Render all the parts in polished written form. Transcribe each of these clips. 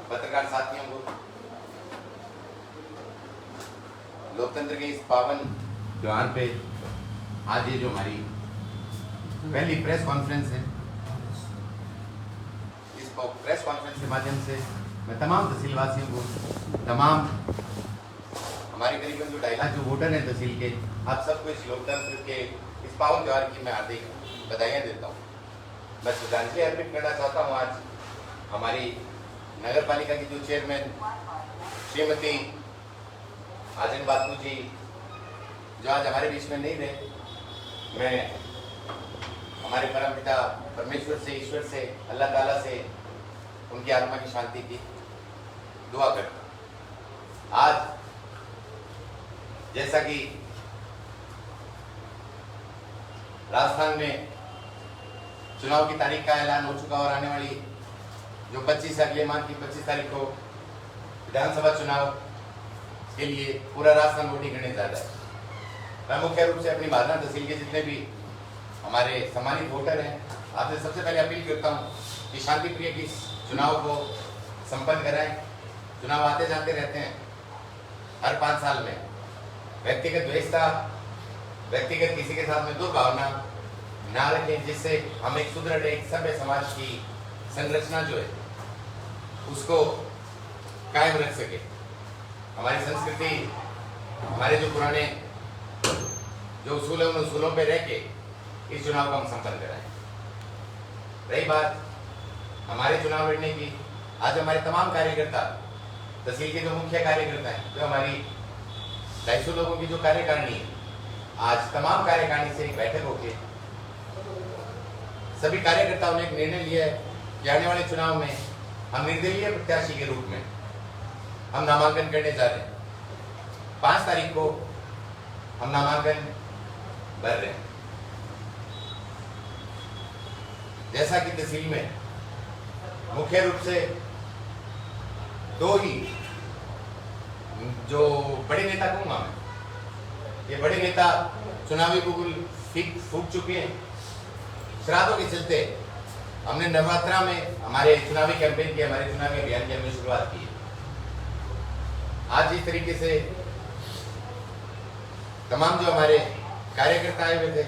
पत्रकार साथियों को, लोकतंत्र के इस पावन त्योहार पे आज ये जो हमारी पहली प्रेस कॉन्फ्रेंस है, इस प्रेस कॉन्फ्रेंस के माध्यम से मैं तमाम तहसीलवासियों को, तमाम हमारे करीबन जो 2.5 लाख जो वोटर हैं तहसील के, आप सबको इस लोकतंत्र के इस पावन त्योहार की मैं हार्दिक बधाइयाँ देता हूँ। मैं श्रद्धांजलि अर्पित करना चाहता हूँ आज हमारी नगर पालिका की जो चेयरमैन श्रीमती आजन बापू जी, जो आज हमारे बीच में नहीं रहे, मैं हमारे परमपिता परमेश्वर से, ईश्वर से, अल्लाह ताला से उनकी आत्मा की शांति की दुआ करता हूँ। आज जैसा कि राजस्थान में चुनाव की तारीख का ऐलान हो चुका और आने वाली जो 25 अगले माह की 25 तारीख को विधानसभा चुनाव के लिए पूरा राजस्थान वोटिंग करने जा रहा है। मैं मुख्य रूप से अपनी बादना तहसील के जितने भी हमारे सम्मानित वोटर हैं, आपसे सबसे पहले अपील करता हूं कि शांति प्रिय की चुनाव को संपन्न कराएं। चुनाव आते जाते रहते हैं, हर 5 साल में व्यक्तिगत द्वेषता, व्यक्तिगत किसी के साथ में दुर्भावना ना रखें, जिससे हम एक सुदृढ़, एक सभ्य समाज की संरचना जो है उसको कायम रख सके। हमारी संस्कृति, हमारे जो पुराने जो उसूल है, उन उसूलों पे रह के इस चुनाव को हम संपन्न कराएं। रही बात हमारे चुनाव लड़ने की, आज हमारे तमाम कार्यकर्ता, तहसील के जो मुख्य कार्यकर्ता हैं, जो हमारी 250 लोगों की जो कार्यकारिणी है, आज तमाम कार्यकारिणी से एक बैठक होगी। सभी कार्यकर्ताओं ने एक निर्णय लिया है कि आने वाले चुनाव में हम निर्दलीय प्रत्याशी के रूप में हम नामांकन करने जा रहे हैं। 5 तारीख को हम नामांकन भर रहे हैं। जैसा कि तहसील में मुख्य रूप से 2 ही जो बड़े नेता कहूंगा मैं, ये बड़े नेता चुनावी बुगुल फूक चुके हैं। श्राद्धों के चलते हमने नवरात्रा में हमारे चुनावी कैंपेन की, हमारे चुनावी अभियान की हमने शुरुआत की है। आज इस तरीके से तमाम जो हमारे कार्यकर्ता आए हुए थे,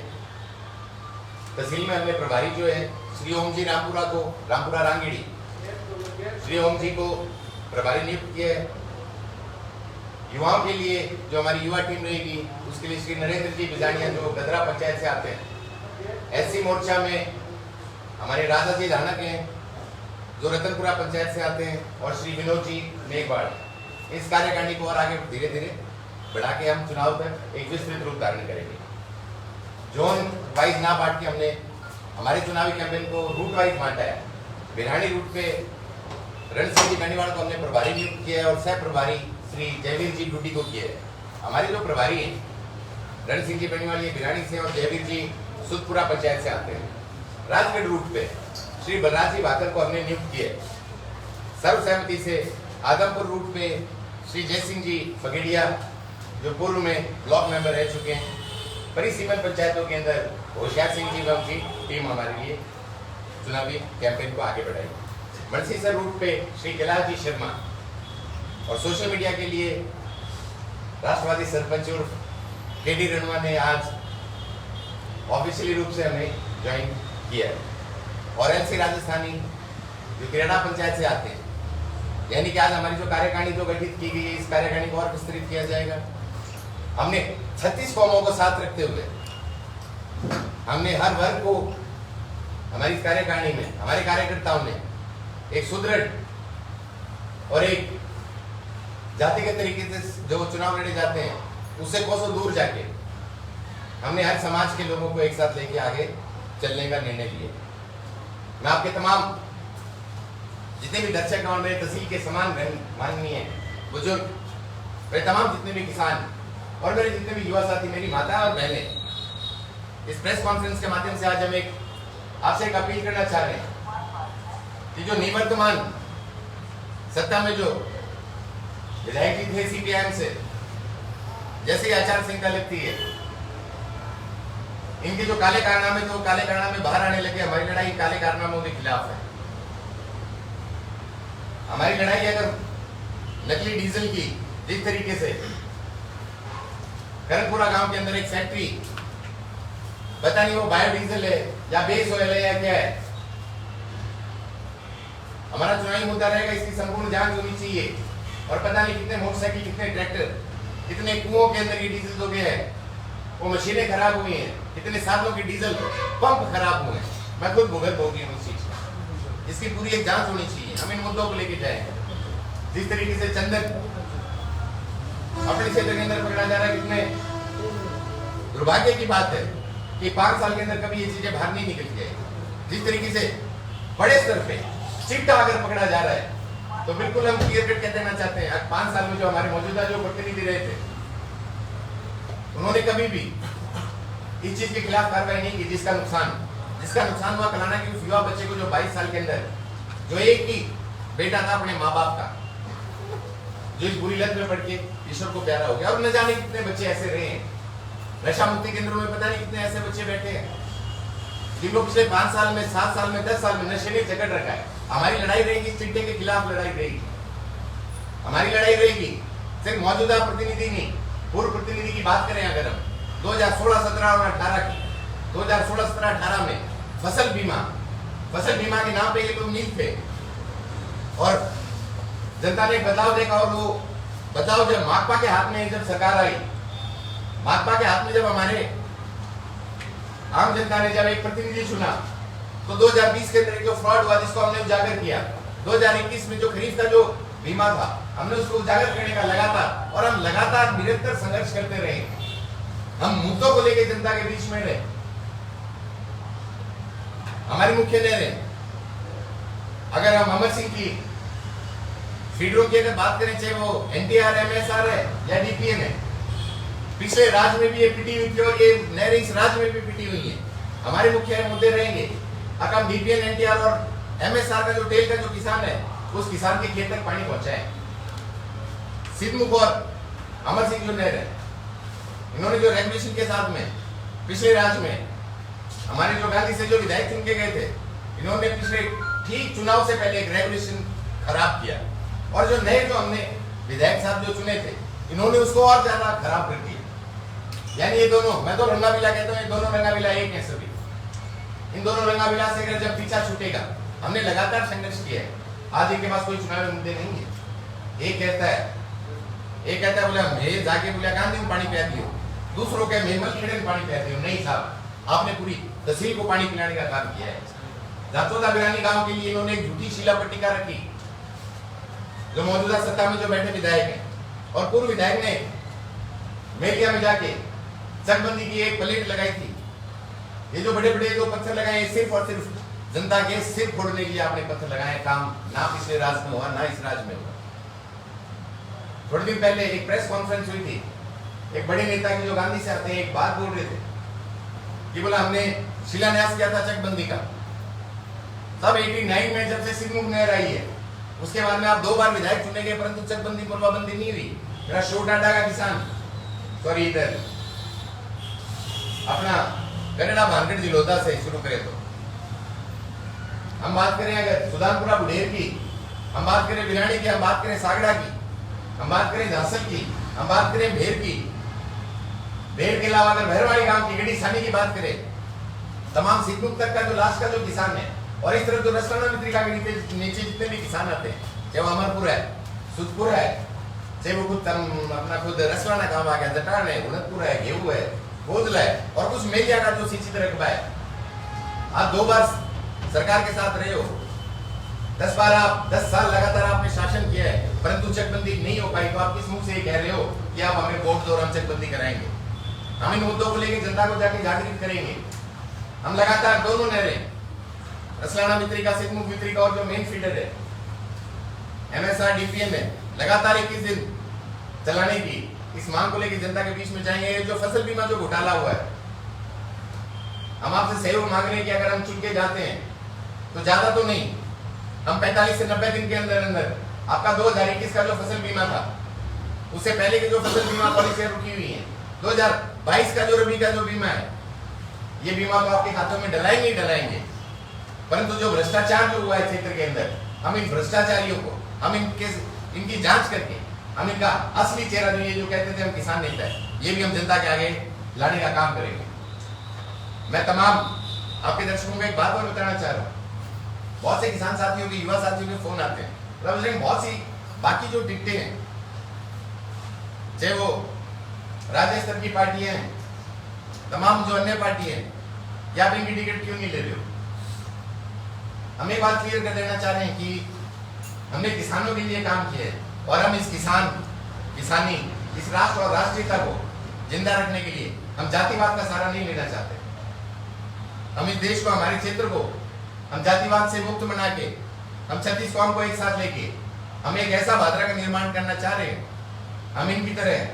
तहसील में हमने प्रभारी जो है श्री ओम जी रामपुरा रांगीड़ी, श्री ओम जी को प्रभारी नियुक्त किया है। युवाओं के लिए जो हमारी युवा टीम रहेगी, उसके लिए श्री नरेंद्र जी बिजानिया, जो गदरा पंचायत से आते हैं। एससी मोर्चा में हमारे राजा जी धानक हैं, जो रतनपुरा पंचायत से आते हैं, और श्री विनोद जी नेकवाड़। इस कार्यकारिणी को और आगे धीरे धीरे बढ़ा के हम चुनाव तक एक विस्तृत रूप धारण करेंगे। जोन वाइज ना बांट के हमने हमारे चुनावी कैंपेन को रूट वाइज बांटा है। बिरहानी रूट पे रण सिंह जी बेनीवाल को हमने प्रभारी नियुक्त किया है और सह प्रभारी श्री जयवीर जी डूटी को किया है। हमारे जो प्रभारी हैं रण सिंह जी बेनीवाल ये बिरहानी से और जयवीर जी सुदपुरा पंचायत से आते हैं। राजगढ़ रूट पे श्री बलराज जी भाकर को हमने नियुक्त किया है। सर्वसहमति से आदमपुर रूट पे श्री जय सिंह जी फगेड़िया, जो पूर्व में ब्लॉक मेंबर रह चुके हैं। परिसीमन पंचायतों के अंदर होशियार सिंह जी की टीम हमारे लिए चुनावी कैंपेन को आगे बढ़ाएगी। मनसीसर रूट पे श्री कैलाश जी शर्मा, और सोशल मीडिया के लिए राष्ट्रवादी सरपंच उर्फ केडी रणवा ने आज ऑफिशियली रूप से हमें ज्वाइन किया है। और एलसी राजस्थानी जो क्रीड़ा पंचायत से आते हैं, यानी कि आज हमारी जो कार्यकारिणी जो गठित की गई है, इस कार्यकारिणी को और विस्तृत किया जाएगा। हमने 36 कौमों को साथ रखते हुए हमने हर वर्ग को हमारी इस कार्यकारिणी में, हमारे कार्यकर्ताओं ने एक सुदृढ़ और एक जातिगत तरीके से जो चुनाव लड़े जाते हैं उससे कोसों दूर जाके हमने हर समाज के लोगों को एक साथ लेके आगे चलने का निर्णय लिया। मैं आपके तमाम जितने भी दर्शक और मेरे तहसील के समान माननीय बुजुर्ग, मेरे तमाम जितने भी किसान और मेरे जितने भी युवा साथी, मेरी माता और बहनें, इस प्रेस कॉन्फ्रेंस के माध्यम से आज हम आपसे एक अपील करना चाह रहे हैं कि जो निवर्तमान सत्ता में जो विधायक जी थे सीपीआईएम से, जैसे ही आचार संहिता लगती है, इनके जो काले कारनामे थे वो काले कारनामे बाहर आने लगे। हमारी लड़ाई काले कारनामों के खिलाफ है। हमारी लड़ाई अगर नकली डीजल की, जिस तरीके से करनपुरा गांव के अंदर एक फैक्ट्री, पता नहीं वो बायोडीजल है या बेस ऑयल है या क्या है, हमारा चुनावी मुद्दा रहेगा, इसकी संपूर्ण जांच होनी चाहिए। और पता नहीं कितने मोटरसाइकिल, कितने ट्रैक्टर, कितने कुओं के अंदर ये डीजल हो गए हैं, वो मशीनें खराब हुई हैं, कितने सालों की डीजल पंप खराब हुए हैं। मैं खुद भुगत होगी उस चीज का, इसकी पूरी एक जांच होनी चाहिए। हम इन मुद्दों को लेके जाएंगे। जिस तरीके से चंदन अपने क्षेत्र के अंदर पकड़ा जा रहा है, कितने दुर्भाग्य की बात है कि 5 साल के अंदर कभी ये चीजें बाहर नहीं निकल जाएगी। जिस तरीके से बड़े स्तर पे चिट्टा अगर पकड़ा जा रहा है, तो बिल्कुल हम क्लियर कट कह देना चाहते हैं, आज 5 साल में जो हमारे मौजूदा जो प्रतिनिधि रहे थे, उन्होंने कभी भी इस चीज के खिलाफ कार्रवाई नहीं की। जिसका नुकसान हुआ कलाना के उस युवा बच्चे को, जो 22 साल के अंदर, जो एक ही बेटा था अपने माँ बाप का, जो इस बुरी लत में पड़ के ईश्वर को प्यारा हो गया। और न जाने कितने बच्चे ऐसे रहे हैं नशा मुक्ति केंद्रों में, पता नहीं कितने ऐसे बच्चे बैठे हैं जिनको पिछले 5 साल में, 7 साल में, 10 साल में नशे ने जकड़ रखा है। हमारी लड़ाई रहेगी चिट्टे के खिलाफ, लड़ाई रहेगी हमारी, लड़ाई रहेगी सिर्फ मौजूदा प्रतिनिधि नहीं, पूर्व प्रतिनिधि की बात करें अगर हम 2016, 17 और 18 की, 2016, 17, 18 में फसल बीमा के नाम पे ये लोग नील थे और जनता ने बदलाव देखा। और वो बदलाव जब माकपा के हाथ में, जब सरकार आई, माकपा के हाथ में जब हमारे आम जनता ने जब एक प्रतिनिधि चुना, तो 2020 के अंदर जो फ्रॉड हुआ जिसको हमने उजागर किया, 2021 में जो खरीफ का जो बीमा था, हमने उसको उजागर करने का लगातार, और हम लगातार निरंतर संघर्ष करते रहे। हम मुद्दों को लेकर जनता के बीच में रहे। हमारी मुख्य लहरें, अगर हम अमर सिंह की फीडरों की अगर बात करें, चाहे वो एनटीआर, एमएसआर है या डीपीएन है, पिछले राज्य में भी ये पिटी हुई थी और ये नहरें इस राज्य में भी पिटी हुई है। हमारे मुख्य मुद्दे रहेंगे, अगर हम डीपीएन, एनटीआर और एमएसआर का जो टेल का जो किसान है, उस किसान के खेत तक पानी पहुंचाए। सिद्धमुख और अमर सिंह जो नहर है, इन्होंने जो रेगुलेशन के साथ में पिछले राज्य में हमारे जो गांधी से जो विधायक चुन के गए थे, इन्होंने पिछले ठीक चुनाव से पहले एक रेगुलेशन खराब किया, और जो नए जो हमने विधायक साहब जो चुने थे, इन्होंने उसको और ज्यादा खराब कर दिया। यानी ये दोनों, मैं तो रंगाबिला कहता हूँ, ये दोनों रंगाबिला एक है सभी। इन दोनों रंगाबिला से अगर जब पीछा छूटेगा, हमने लगातार संघर्ष किया है। आज इनके पास कोई चुनावी मुद्दे नहीं है। एक कहता है बोला मैं जाके बोला गांधी में पानी पिला दियो, दूसरों के मेमल खेड़े में पानी पिला दियो। नहीं साहब, आपने पूरी तहसील को पानी पिलाने का काम किया है। जातोदा बिरानी गांव के लिए इन्होंने एक झूठी शिला पट्टिका रखी, जो मौजूदा सत्ता में जो बैठे विधायक हैं और पूर्व विधायक ने मेलिया में जाके चकबंदी की एक प्लेट लगाई थी। ये जो बड़े बड़े जो पत्थर लगाए, सिर्फ और सिर्फ जनता के सिर फोड़ने के लिए आपने पत्थर लगाए। काम ना पिछले राज्य में हुआ, ना इस राज्य में हुआ। थोड़े दिन पहले एक प्रेस कॉन्फ्रेंस हुई थी, एक बड़े नेता की जो गांधी से आते हैं, एक बात बोल रहे थे कि बोला हमने शिलान्यास किया था चकबंदी का, तब 89 में जब से सिद्धमुख नहर आई है, उसके बाद में आप 2 बार विधायक चुने गए, परंतु चकबंदी पूर्वाबंदी नहीं हुई। मेरा शोटाडा का किसान, सॉरी इधर अपना कनेडा भानगढ़ जिलोदा से शुरू करें तो हम बात करें अगर सुल्तानपुरा बुढ़ेर की, हम बात करें बिरानी की, हम बात करें सागड़ा की, हम बात करें झांसल की, हम बात करें भेर की, भेर के अलावा अगर भैरवाड़ी गांव की गड़ी सानी की बात करें, तमाम सिद्धमुख तक का जो लास्ट का जो किसान है, और इस तरफ जो रसलाना मित्रिका के नीचे जितने भी किसान आते हैं, चाहे वो अमरपुर है, सुधपुर है, चाहे वो खुद अपना खुद रसलाना गांव आ गया, जटान है, उड़दपुर है, गेहूं है, बोधला है, और कुछ मेलिया का जो सिंचित रकबा है। आप 2 बार सरकार के साथ रहे हो, 10 साल लगातार आपने शासन किया है, परंतु चकबंदी नहीं हो पाई, तो आप किस मुख से ये कह रहे हो कि आप हमें वोट दो और हम चकबंदी कराएंगे? हम इन मुद्दों को लेकर जनता को जाके जागृत करेंगे। हम लगातार दोनों नहरें, रसलाना मित्रिका, सिद्धमुख मित्रिका और जो मेन फीडर है एमएसआर डीपीएम में, लगातार 21 दिन चलाने की इस मांग को लेकर जनता के बीच में जाएंगे। जो फसल बीमा जो घोटाला हुआ है, हम आपसे सहयोग मांग रहे हैं कि अगर हम चुन के जाते हैं तो ज्यादा तो नहीं, हम 45 से 90 दिन के अंदर अंदर आपका 2021 का जो फसल बीमा था, उससे पहले की जो फसल बीमा पॉलिसी रुकी हुई है, 2022 का जो रबी का जो बीमा है, ये बीमा तो आपके खातों में डलाएंगे ही डलाएंगे। परंतु जो भ्रष्टाचार जो हुआ है क्षेत्र के अंदर, हम इन भ्रष्टाचारियों को, हम इनकी जांच करके हम इनका असली चेहरा जो ये जो कहते थे हम किसान नेता है, ये भी हम जनता के आगे लाने का काम करेंगे। मैं तमाम आपके दर्शकों को एक बात और बताना चाह रहा हूँ। बहुत से किसान साथियों के, युवा साथियों के फोन आते हैं, बहुत सी बाकी जो टिकटें हैं, चाहे वो राज्य स्तर की पार्टी हैं, तमाम जो अन्य पार्टी हैं, क्या आप इनकी टिकट क्यों नहीं ले रहे हो? हम एक बात क्लियर कर देना चाह रहे हैं कि हमने किसानों के लिए काम किया है और हम इस किसानी, इस राष्ट्र और राष्ट्रीयता को जिंदा रखने के लिए हम जातिवाद का सहारा नहीं लेना चाहते। हम इस देश को, हमारे क्षेत्र को हम जातिवाद से मुक्त बना के, हम 36 कौम को एक साथ लेके हम एक ऐसा भादरा का निर्माण करना चाह रहे हैं। हम इनकी तरह,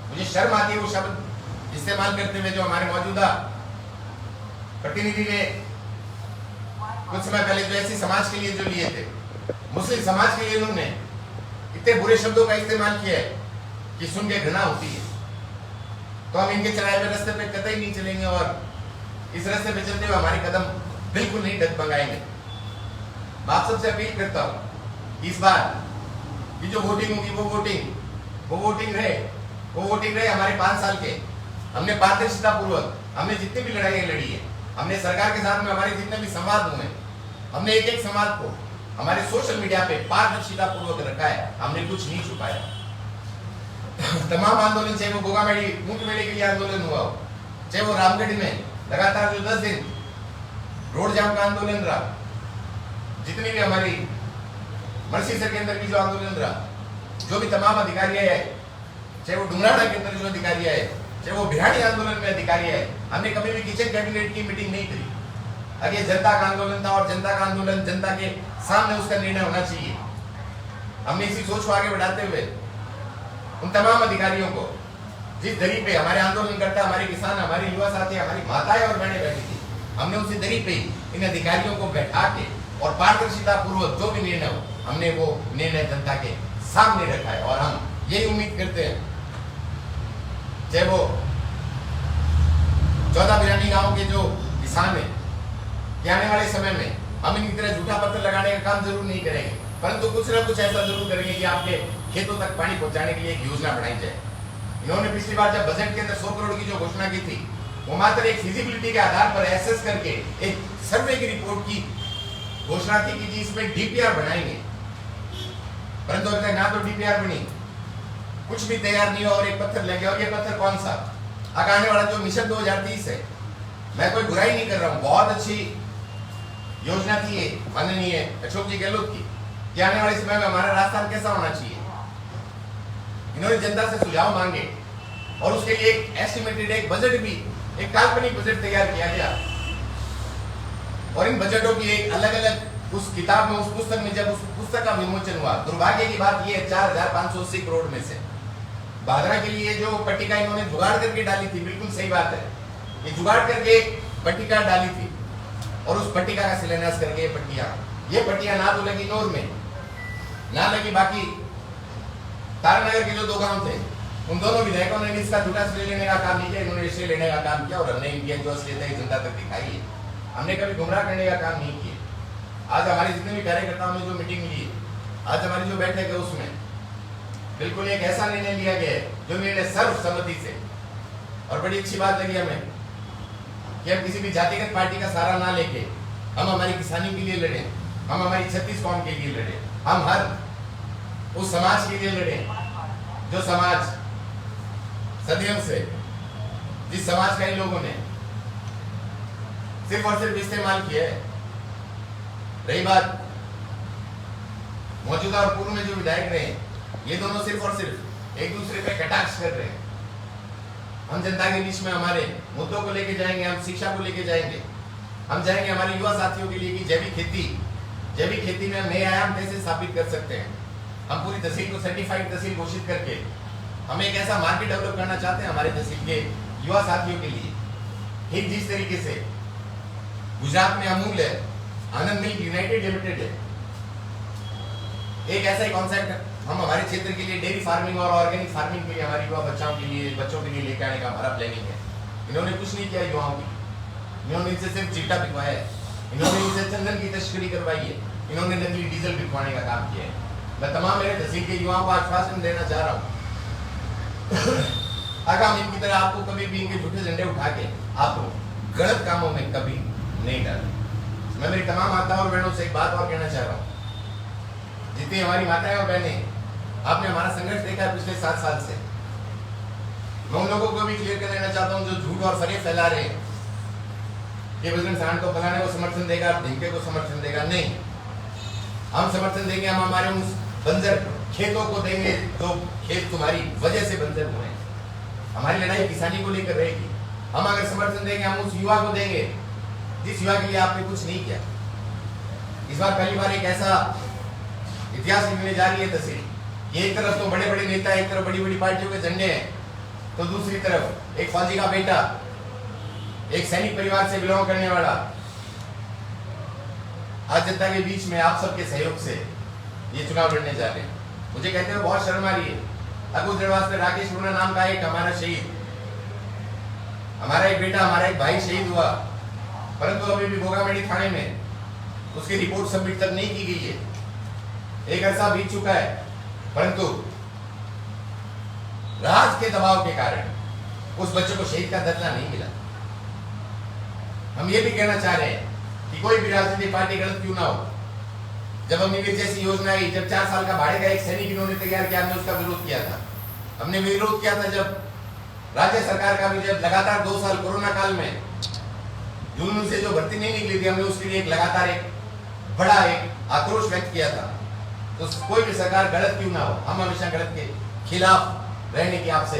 मुझे शर्म आती है वो शब्द इस्तेमाल करते हुए जो हमारे मौजूदा प्रतिनिधि ने कुछ समय पहले जो ऐसी समाज के लिए जो लिए थे, मुस्लिम समाज के लिए उन्होंने इतने बुरे शब्दों का इस्तेमाल किया है कि सुन के घृणा होती है। तो हम इनके चलाए हुए रास्ते पे कतई नहीं चलेंगे और इस रास्ते पे चलते हुए हमारे कदम बिल्कुल नहीं डगमगाएंगे। मैं आप सबसे अपील करता हूँ इस बार की जो वोटिंग होगी वो वोटिंग रहे हमारे 5 साल के। हमने पारदर्शिता पूर्वक हमने जितनी भी लड़ाइयाँ लड़ी है, हमने सरकार के साथ में हमारे जितने भी संवाद हुए, हमने एक संवाद को हमारे सोशल मीडिया पे पारदर्शिता पूर्वक रखा है। हमने कुछ नहीं छुपाया। तमाम आंदोलन, चाहे वो गोगामेड़ी ऊंट मेले के लिए आंदोलन हुआ हो, चाहे वो रामगढ़ में लगातार जो 10 दिन रोड जाम का आंदोलन रहा, जितनी भी हमारी मर्सीसर के अंदर भी जो आंदोलन रहा, जो भी तमाम अधिकारी है, चाहे वो डुमराना के अंदर जो अधिकारी है, चाहे वो बिहाड़ी आंदोलन में अधिकारी है, हमने कभी भी किचन कैबिनेट की मीटिंग नहीं करी। अगर जनता का आंदोलन था और जनता का आंदोलन जनता के सामने उसका निर्णय होना चाहिए। हमने इसी सोच को आगे बढ़ाते हुए उन तमाम अधिकारियों को, जिस दरी पे हमारे आंदोलनकर्ता, हमारे किसान, हमारे युवा साथी, हमारी माताएं और बहनें बैठी थी, हमने उसी दरी पे इन अधिकारियों को बैठा के और पारदर्शिता पूर्वक जो भी निर्णय हो, हमने वो निर्णय जनता के सामने रखा है। और हम यही उम्मीद करते हैं, चाहे वो 14 बिरानी गांव के जो किसान है, कि आने वाले समय में हम इनकी तरह झूठा पत्थर लगाने का काम जरूर नहीं करेंगे, परंतु कुछ ना कुछ ऐसा जरूर करेंगे कि आपके खेतों तक पानी पहुंचाने के लिए एक योजना बनाई जाए। इन्होंने पिछली बार जब बजट के अंदर 100 करोड़ की जो घोषणा की थी, वो मात्र एक फिजिबिलिटी के आधार पर एसेस करके एक सर्वे की रिपोर्ट की घोषणा थी कि जी इसमें डीपीआर बनाएंगे, परंतु अभी तक ना तो डीपीआर बनी, कुछ भी तैयार नहीं हुआ और एक पत्थर लग गया। और ये पत्थर कौन सा? आने वाला जो मिशन 2030 है, मैं कोई बुराई नहीं कर रहा हूँ, बहुत अच्छी योजना थी ये माननीय अशोक जी गहलोत की, कि आने वाले समय में हमारा राजस्थान कैसा होना चाहिए। इन्होंने जनता से सुझाव मांगे और उसके लिए एक एस्टिमेटेड एक बजट भी, एक काल्पनिक बजट तैयार किया गया। और इन बजटों की एक अलग अलग उस किताब में, उस पुस्तक में जब उस पुस्तक का विमोचन हुआ, दुर्भाग्य की बात यह 4580 करोड़ में से भादरा के लिए जो पट्टिका इन्होंने जुगाड़ करके डाली थी, बिल्कुल सही बात है, ये जुगाड़ करके एक पट्टिका डाली थी और उस पट्टिका का शिलान्यास करके ये पट्टिया ना तो लगी नौर में, ना लगी बाकी तारानगर के जो 2 गांव थे, उन दोनों विधायकों ने इसका झूठा श्रेय लेने का काम नहीं किया, इन्होंने श्रेय लेने का काम किया और हमने इनकी जो असलियत है जनता तक दिखाई है। हमने कभी गुमराह करने का काम नहीं किया। आज हमारे जितने भी कार्यकर्ताओं ने जो मीटिंग ली, आज हमारी जो बैठक है, उसमें बिल्कुल एक ऐसा निर्णय लिया गया है जो निर्णय सर्वसम्मति से, और बड़ी अच्छी बात लगी हमें कि हम किसी भी जातिगत पार्टी का सहारा ना लेके हम हमारी किसानी के लिए लड़े, हम हमारी 36 कौम के लिए लड़े, हम हर उस समाज के लिए लड़े जो समाज सदियों से, जिस समाज का इन लोगों ने सिर्फ और सिर्फ इस्तेमाल किया है। रही बात मौजूदा और पूर्व में जो विधायक रहे, ये दोनों सिर्फ और सिर्फ एक दूसरे पे कटाक्ष कर रहे हैं। हम जनता के बीच में हमारे मुद्दों को लेके जाएंगे, हम शिक्षा को लेके जाएंगे, हम जाएंगे हमारे युवा साथियों के लिए कि जैविक खेती में हम नए आयाम कैसे स्थापित कर सकते हैं। हम पूरी तहसील को सर्टिफाइड तहसील घोषित करके हम एक ऐसा मार्केट डेवलप करना चाहते हैं हमारे तहसील के युवा साथियों के लिए। ठीक जिस तरीके से गुजरात में अमूल है, आनंद मिल्क यूनाइटेड लिमिटेड है, एक ऐसा ही कॉन्सेप्ट हम हमारे क्षेत्र के लिए डेयरी फार्मिंग और ऑर्गेनिक फार्मिंग के लिए हमारे युवा बच्चों के लिए लेकर आने का हमारा प्लानिंग है। इन्होंने कुछ नहीं किया युवाओं की, इन्होंने इनसे सिर्फ चिट्टा बिकवाया है, इन्होंने इनसे चंदन की तस्करी करवाई है, इन्होंने नकली डीजल बिकवाने का काम किया है। मैं तमाम मेरे तहसील के युवाओं को आश्वासन देना चाह रहा हूँ आगाम इनकी तरह आपको कभी भी इनके झूठे झंडे उठा के आप गलत कामों में कभी नहीं डालें। मैं मेरी तमाम माताओं और बहनों से एक बात और कहना चाह रहा हूँ, जितनी हमारी माताएं और बहनें आपने हमारा संघर्ष देखा है पिछले 7 साल से, मैं उन लोगों को भी क्लियर कर देना चाहता हूँ जो झूठ और फरेब फैला रहे हैं कि बजरंग सांड को फलाने को समर्थन देगा, ढिंके को समर्थन देगा। नहीं, हम समर्थन देंगे, हम हमारे उन बंजर खेतों को देंगे तो खेत तुम्हारी वजह से बंजर हुए हैं। हमारी लड़ाई किसानी को लेकर रहेगी। हम अगर समर्थन देंगे हम उस युवा को देंगे जिस युवा के लिए आपने कुछ नहीं किया। इस बार पहली बार एक ऐसा इतिहास लिखने जा रही है तस्वीर कि एक तरफ तो बड़े बड़े नेता, एक तरफ बड़ी बड़ी पार्टियों के झंडे हैं, तो दूसरी तरफ एक फौजी का बेटा, एक सैनिक परिवार से बिलोंग करने वाला आज जनता के बीच में आप सबके सहयोग से ये चुनाव लड़ने जा रहे हैं। मुझे कहते हुए बहुत शर्म आ रही है। अगुल दरवाज पे राकेश रूना नाम का एक हमारा शहीद, हमारा एक बेटा, हमारा एक भाई शहीद हुआ, परंतु अभी भी भोगामेड़ी थाने में उसकी रिपोर्ट सबमिट तक नहीं की गई है। एक अरसा बीत चुका है, परंतु राज के दबाव के कारण उस बच्चे को शहीद का दर्जा नहीं मिला। हम ये भी कहना चाह रहे हैं कि कोई भी राजनीतिक पार्टी गलत क्यों ना हो, जब अग्निवीर जैसी योजना आई, जब 4 साल का भाड़े का एक सैनिक इन्होंने तैयार किया, हमने उसका विरोध किया था। हमने विरोध किया था जब राज्य सरकार का भी जब लगातार 2 साल कोरोना काल में जून से जो भर्ती नहीं निकली थी, हमने उसके लिए एक लगातार एक बड़ा एक आक्रोश व्यक्त किया था। तो कोई भी सरकार गलत क्यों ना हो, हम हमेशा गलत के खिलाफ रहने की आपसे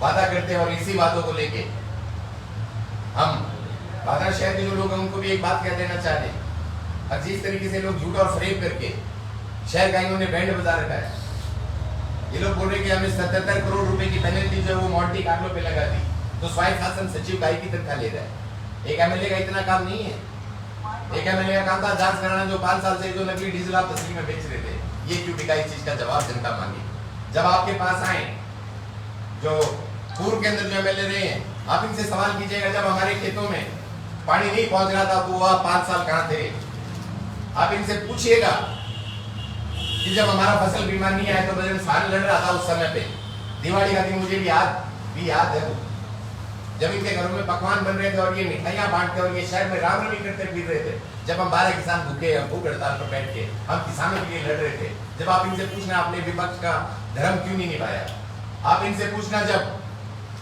वादा करते हैं। और इसी बातों को लेके हम बादरा शहर के जो लोग हैं उनको भी एक बात कह देना चाह रहे हैं। अब जिस तरीके से लोग झूठ और फरेब करके शहर का इन्होंने बैंड बजा रखा है, ये लोग बोल रहे कि हमें 77 करोड़ रुपए की पेनल्टी जो है वो मॉन्टी कार्लो पे लगा दी, तो स्वायत्त शासन सचिव गाय की तनख्वाह ले रहा है। एक एमएलए का इतना काम नहीं है। एक एमएलए का काम था जांच कराना, जो 5 साल से जो नकली डीजल आप तस्वीर में बेच रहे थे, ये क्यों बिका, इस चीज का जवाब जनता मांगी। जब आपके पास आए जो पूर्व के अंदर जो एमएलए रहे हैं, आप इनसे सवाल कीजिएगा जब हमारे खेतों में पानी नहीं पहुंच रहा था तो वह 5 साल कहां थे। आप इनसे पूछिएगा कि जब हमारा फसल बीमा नहीं आया तो बजरंग सांड लड़ रहा था उस समय पे, दिवाली का दिन मुझे भी याद है वो, जब इनके घरों में पकवान बन रहे थे और ये मिठाइयां बांटते और ये शहर में रामरमी करते फिर रहे थे, जब हम 12 किसान भूखे भूख हड़ताल पर बैठ के हम किसानों के लिए लड़ रहे थे। जब आप इनसे पूछना आपने विपक्ष का धर्म क्यों नहीं निभाया, आप इनसे पूछना जब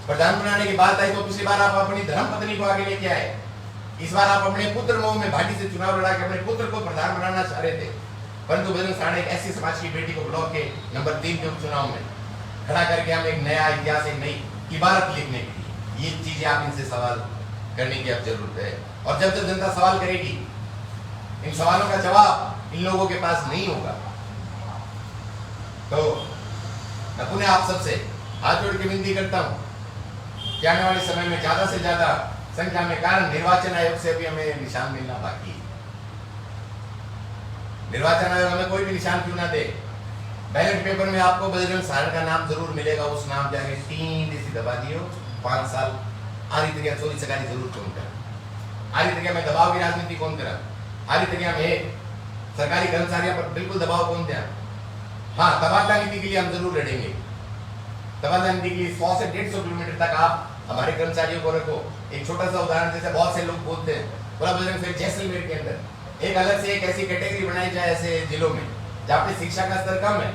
प्रधान बनाने की बात आई तो पिछली बार आप अपनी धर्म पत्नी को आगे लेके आए, इस बार आप अपने पुत्र मोह में भाटी से चुनाव लड़ा के अपने पुत्र को प्रधान बनाना चाह रहे थे, परंतु बजरंग सांड एक ऐसी समाज की बेटी को ब्लॉक के नंबर 3 के उपचुनाव में खड़ा करके हम एक नया इतिहास, एक नई इबारत लिखने के लिए, ये चीजें आप इनसे सवाल करने की अब जरूरत है। और जब जब जनता सवाल करेगी, इन सवालों का जवाब इन लोगों के पास नहीं होगा, तो मैं पुनः आप सबसे हाथ जोड़ के विनती करता हूँ कि आने वाले समय में ज्यादा से ज्यादा संख्या में, कारण निर्वाचन आयोग से भी हमें निशान मिलना बाकी है। निर्वाचन आयोग हमें कोई भी निशान क्यों ना दे, बैलेट पेपर में आपको बजरंग सांड का नाम जरूर मिलेगा। उस नाम जाके 3 देसी दबा दियो, 5 साल आरी तरिया चोरी चकारी जरूर कौन करा, आरी तरिया में दबाव की राजनीति कौन करा, आरी तरिया में सरकारी कर्मचारियों पर बिल्कुल दबाव कौन दिया। हाँ, तबादला नीति के लिए हम जरूर लड़ेंगे। तबादला नीति के लिए 100 से 150 किलोमीटर तक आप हमारे कर्मचारियों को रखो। एक छोटा सा उदाहरण, जैसे बहुत से लोग बोलते हैं पूरा बजरंग से जैसलमेर के अंदर एक अलग से एक ऐसी कैटेगरी बनाई जाए ऐसे जिलों में जहाँ पे शिक्षा का स्तर कम है।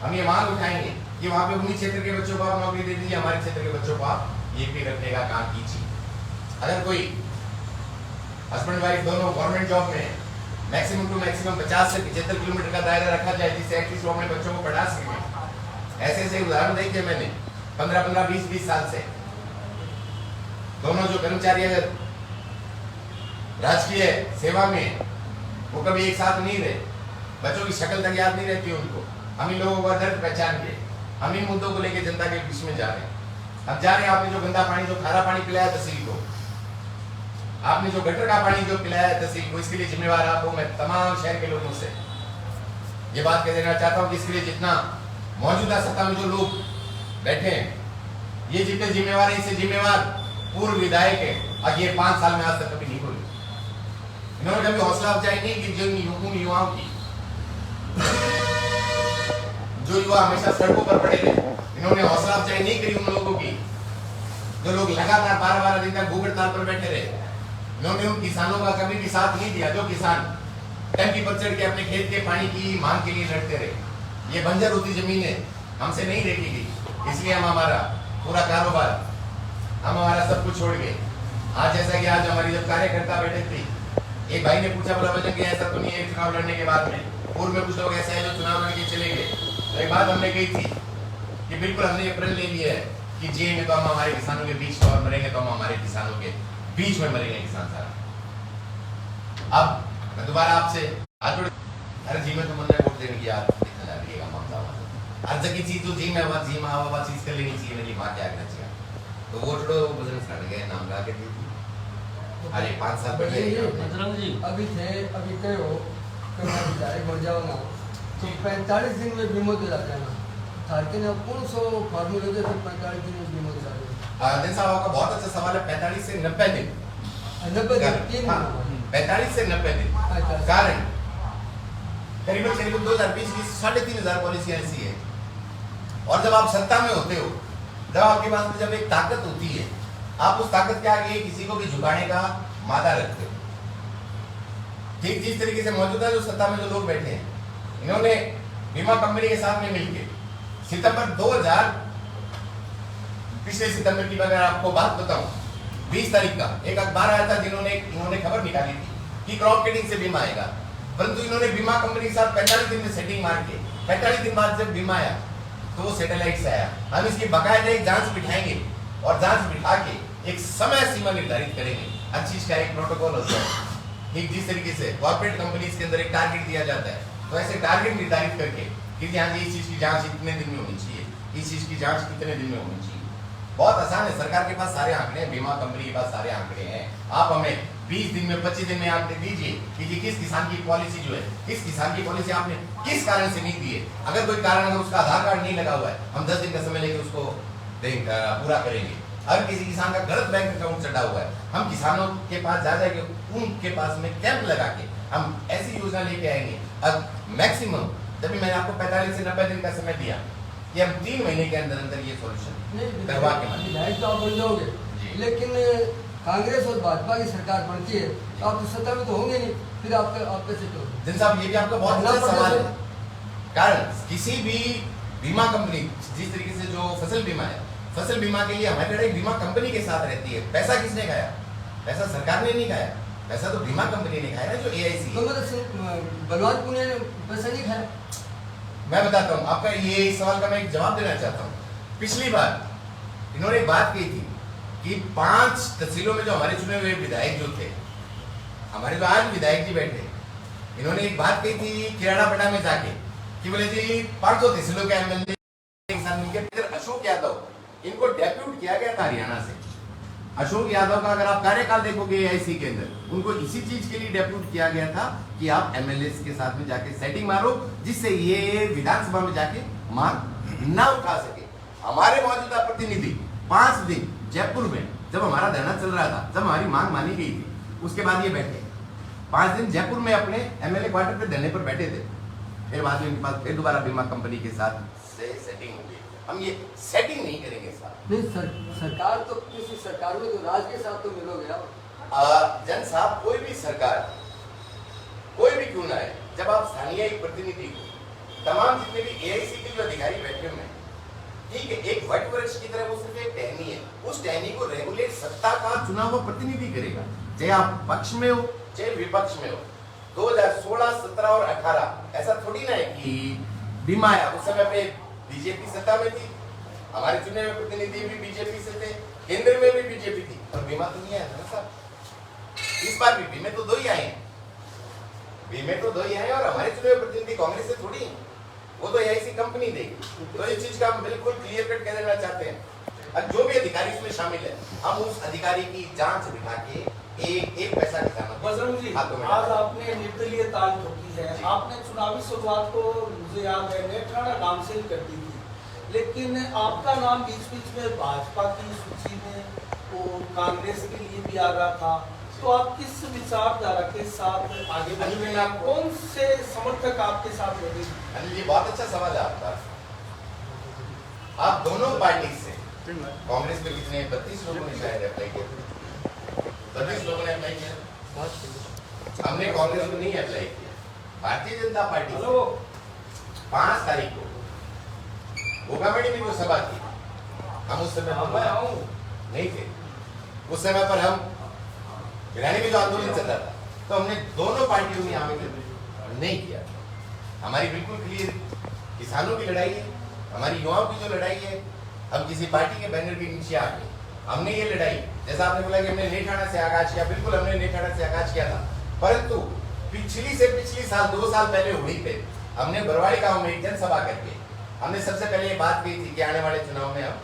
हम ये मांग उठाएंगे कि वहाँ पे उन्हीं क्षेत्र के बच्चों को आप नौकरी दे दीजिए, हमारे क्षेत्र के बच्चों को आप ये भी रखने का काम कीजिए। अगर कोई हस्बैंड वाइफ दोनों गवर्नमेंट जॉब में मैक्सिमम टू मैक्सिमम 50 से 75 किलोमीटर का दायरा रखा जाए, जिससे एटलीस्ट वो अपने बच्चों को पढ़ा सके। ऐसे ऐसे उदाहरण देखे मैंने 15-15, 20-20 साल से। दोनों जो कर्मचारी अगर राजकीय सेवा में, वो कभी एक साथ नहीं रहे, बच्चों की शक्ल तक याद नहीं रहती उनको। हम इन लोगों का दर्द पहचान के हम इन मुद्दों को लेकर जनता के बीच में जा रहे हैं। अब जा रहे हैं, आपने जो गंदा पानी, जो खारा पानी पिलाया तहसील को, आपने जो गटर का पानी जो पिलाया तहसील को, इसके लिए जिम्मेवार आपको मैं तमाम शहर के लोगों से ये बात कह देना चाहता हूँ कि इसके लिए जितना मौजूदा सत्ता में जो लोग बैठे हैं, ये जितने जिम्मेवार हैं, इससे जिम्मेवार पूर्व विधायक है, और ये 5 साल में आज तक कभी नहीं बोले। इन्होंने कभी हौसला अफजाई नहीं की उन युवाओं की, जो युवा हमेशा सड़कों पर पड़े थे। इन्होंने हौसला अफजाई नहीं करी उन लोगों की जो लोग लगातार 12-12 दिन तक भूख हड़ताल पर बैठे रहे। इन्होंने उन किसानों का कभी भी साथ नहीं दिया जो किसान टंकी पर चढ़ के अपने खेत के पानी की मांग के लिए लड़ते रहे। ये बंजर होती जमीनें हमसे नहीं देखी गई, इसलिए हम हमारा पूरा कारोबार, हम हमारा सब कुछ छोड़ के आज, जैसा कि आज हमारी जब कार्यकर्ता बैठक थी, एक भाई ने पूछा, बोला वजन क्या, ऐसा तो नहीं है चुनाव लड़ने के बाद में, पूर्व में कुछ लोग ऐसे हैं जो चुनाव लड़के चले गए। तो एक बात हमने कही थी कि बिल्कुल हमने ये प्रण ले लिया है कि जिएंगे तो हम हमारे किसानों के बीच में और मरेंगे तो हम हमारे किसानों के बीच में मरेंगे किसान सारा। अब मैं दोबारा आपसे हाथ जोड़, अरे जी में तो मन वोट देने की यार कितना जा रही है मामला, हर जगह चीज तो जी में आवाज जी में आवाज चीज कर लेनी चाहिए, मेरी माँ क्या करना चाहिए। तो वोट तो बुजुर्ग सड़ गए, नाम ला के दी थी, अरे 5 साल पहले अभी थे, अभी कहे हो कि मैं विधायक बन जाऊंगा तो 45 दिन में बीमो दिला जाना थारके ने कौन सो फार्मूले से 45 दिन में बीमो दिला देना। दिन साहब आपका बहुत अच्छा सवाल है। 45 से 90 दिन, 90 दिन, 45 से 90 दिन। कारण करीबन 2020 की 3,500 पॉलिसियां ऐसी है, और जब आप सत्ता में होते हो, जब आपके पास में जब एक ताकत होती है, आप उस ताकत के आगे किसी को भी झुकाने का मादा रखते हो। ठीक जिस तरीके से मौजूदा जो सत्ता में जो लोग बैठे हैं, इन्होंने बीमा कंपनी के साथ में मिलकर सितंबर 2000, पिछले सितंबर की अगर आपको बात बताऊं, 20 तारीख का एक अखबार आया था जिन्होंने इन्होंने खबर निकाली थी कि क्रॉप कटिंग से बीमा आएगा, परंतु इन्होंने बीमा कंपनी के साथ 45 दिन में सेटिंग मार के 45 दिन बाद जब बीमा आया तो वो सैटेलाइट से आया। हम इसकी बाकायदा एक जांच बिठाएंगे और जांच बिठा के एक समय सीमा निर्धारित करेंगे। हर चीज का एक प्रोटोकॉल होता है, ठीक जिस तरीके से कॉर्पोरेट कंपनीज के अंदर एक टारगेट दिया जाता है, तो ऐसे टारगेट निर्धारित करके कि हाँ जी इस चीज की जांच इतने दिन में होनी चाहिए, इस चीज की जांच कितने दिन में होनी चाहिए। बहुत आसान है, सरकार के पास सारे आंकड़े हैं, बीमा कंपनी के पास सारे आंकड़े हैं। आप हमें 20 दिन में 25 दिन में आंकड़े दीजिए कि जी किस किसान की पॉलिसी जो है, किस किसान की पॉलिसी आपने किस कारण से नहीं दी है। अगर कोई कारण, अगर उसका आधार कार्ड नहीं लगा हुआ है, हम 10 दिन का समय लेके उसको पूरा करेंगे। अगर किसी किसान का गलत बैंक अकाउंट चढ़ा हुआ है, हम किसानों के पास जा जाके उनके पास में कैंप लगा के हम ऐसी योजना लेके आएंगे। अब मैक्सिमम जब भी मैंने आपको 45 से 90 दिन का समय दिया कि हम 3 महीने के अंदर अंदर ये सॉल्यूशन करवा के विधायक तो आप बन जाओगे, लेकिन कांग्रेस और भाजपा की सरकार बनती है तो आप सत्ता में तो होंगे नहीं, फिर आप कैसे करोगे? जिन साहब ये भी आपका बहुत अच्छा सवाल है। कारण किसी भी बीमा कंपनी, जिस तरीके से जो फसल बीमा है, फसल बीमा के लिए हमारे एक बीमा कंपनी के साथ रहती है। पैसा किसने खाया? पैसा सरकार ने नहीं खाया, पैसा तो बीमा कंपनी ने खाया ना, जो AIC। तो मतलब बलवान पुणे ने पैसा नहीं खाया? मैं बताता हूँ आपका ये इस सवाल का मैं एक जवाब देना चाहता हूँ। पिछली बार इन्होंने एक बात कही थी कि 5 तहसीलों में जो हमारे चुने हुए विधायक जो थे, हमारे जो आज विधायक जी बैठे, इन्होंने एक बात कही थी किराड़ापटा में जाके कि बोले जी 500 तहसीलों के MLA के साथ मिलकर अशोक यादव, इनको डेप्यूट किया गया था हरियाणा से। अशोक यादव का अगर आप कार्यकाल देखोगे AIC के अंदर, उनको इसी चीज के लिए डेप्यूट किया गया था कि आप MLAs के साथ में जाके सेटिंग मारो, जिससे ये विधानसभा में जाके मांग ना उठा सके। हमारे मौजूदा प्रतिनिधि 5 दिन जयपुर में, जब हमारा धरना चल रहा था, जब हमारी मांग मानी गई थी, उसके बाद ये बैठे 5 दिन जयपुर में अपने MLA क्वार्टर पे धरने पर बैठे थे। फिर बाद में इनके पास फिर दोबारा बीमा कंपनी के साथ से सेटिंग हो गई। हम ये सेटिंग नहीं करेंगे साहब। नहीं सरकार तो किसी सरकार में तो राज के साथ तो मिलोगे आप। जन साहब, कोई भी सरकार, कोई भी क्यों ना है, जब आप स्थानीय एक प्रतिनिधि को, तमाम जितने भी AIC के जो अधिकारी बैठे हुए हैं, ठीक है, एक वट वृक्ष की तरह वो सिर्फ एक टहनी है, उस टहनी को रेगुलेट सत्ता का चुना हुआ प्रतिनिधि करेगा, चाहे आप पक्ष में हो चाहे विपक्ष में हो। 2016, 17 और 18 ऐसा थोड़ी ना है कि बीमा आया, उस समय पे बीजेपी सत्ता में थी, हमारे चुने हुए प्रतिनिधि भी बीजेपी से थे, केंद्र में भी बीजेपी थी, और बीमा तो नहीं आया ना साहब। इस बार भी बीमे तो 2 ही आए हैं, बीमे तो 2 ही आए, और हमारे चुने हुए प्रतिनिधि कांग्रेस से थोड़ी है, वो तो AIC कंपनी देगी। तो इस चीज का हम बिल्कुल क्लियर कट कह देना चाहते हैं। अब जो भी अधिकारी इसमें शामिल है, हम उस अधिकारी की जांच दिखा के एक पैसा निकालना। बजरंग जी, आज आपने निर्दलीय ताल ठोकी है। आपने चुनावी शुरुआत को, मुझे याद है, नेत्राणा नाम से ही कर दी थी, लेकिन आपका नाम बीच बीच में भाजपा की सूची में, वो कांग्रेस के लिए भी आ रहा था, तो आप किस विचारधारा के साथ आगे बढ़ेंगे? आप कौन से समर्थक आपके साथ लगे? अनिल जी, बहुत अच्छा सवाल है आपका। आप दोनों पार्टी से, कांग्रेस में कितने 32 लोगों ने शायद अप्लाई किया, 32 लोगों ने अप्लाई किया। हमने कांग्रेस को नहीं अप्लाई किया, भारतीय जनता पार्टी से 5 तारीख को गोगामेडी में जो सभा थी, हम उस समय नहीं थे। उस समय पर हम गिरानी में जो आंदोलन चल रहा था, तो हमने दोनों पार्टियों में आवेदन नहीं किया। हमारी बिल्कुल क्लियर किसानों की लड़ाई है, हमारी युवाओं की जो लड़ाई है, हम किसी पार्टी के बैनर के नीचे आके हमने ये लड़ाई, जैसा आपने बोला कि हमने नेठाना से आगाज किया, बिल्कुल हमने नेठाना से आगाज किया था। परंतु पिछली साल 2 साल पहले होली पे हमने बरवाड़ी गांव में एक जनसभा करके हमने सबसे पहले ये बात कही थी कि आने वाले चुनाव में हम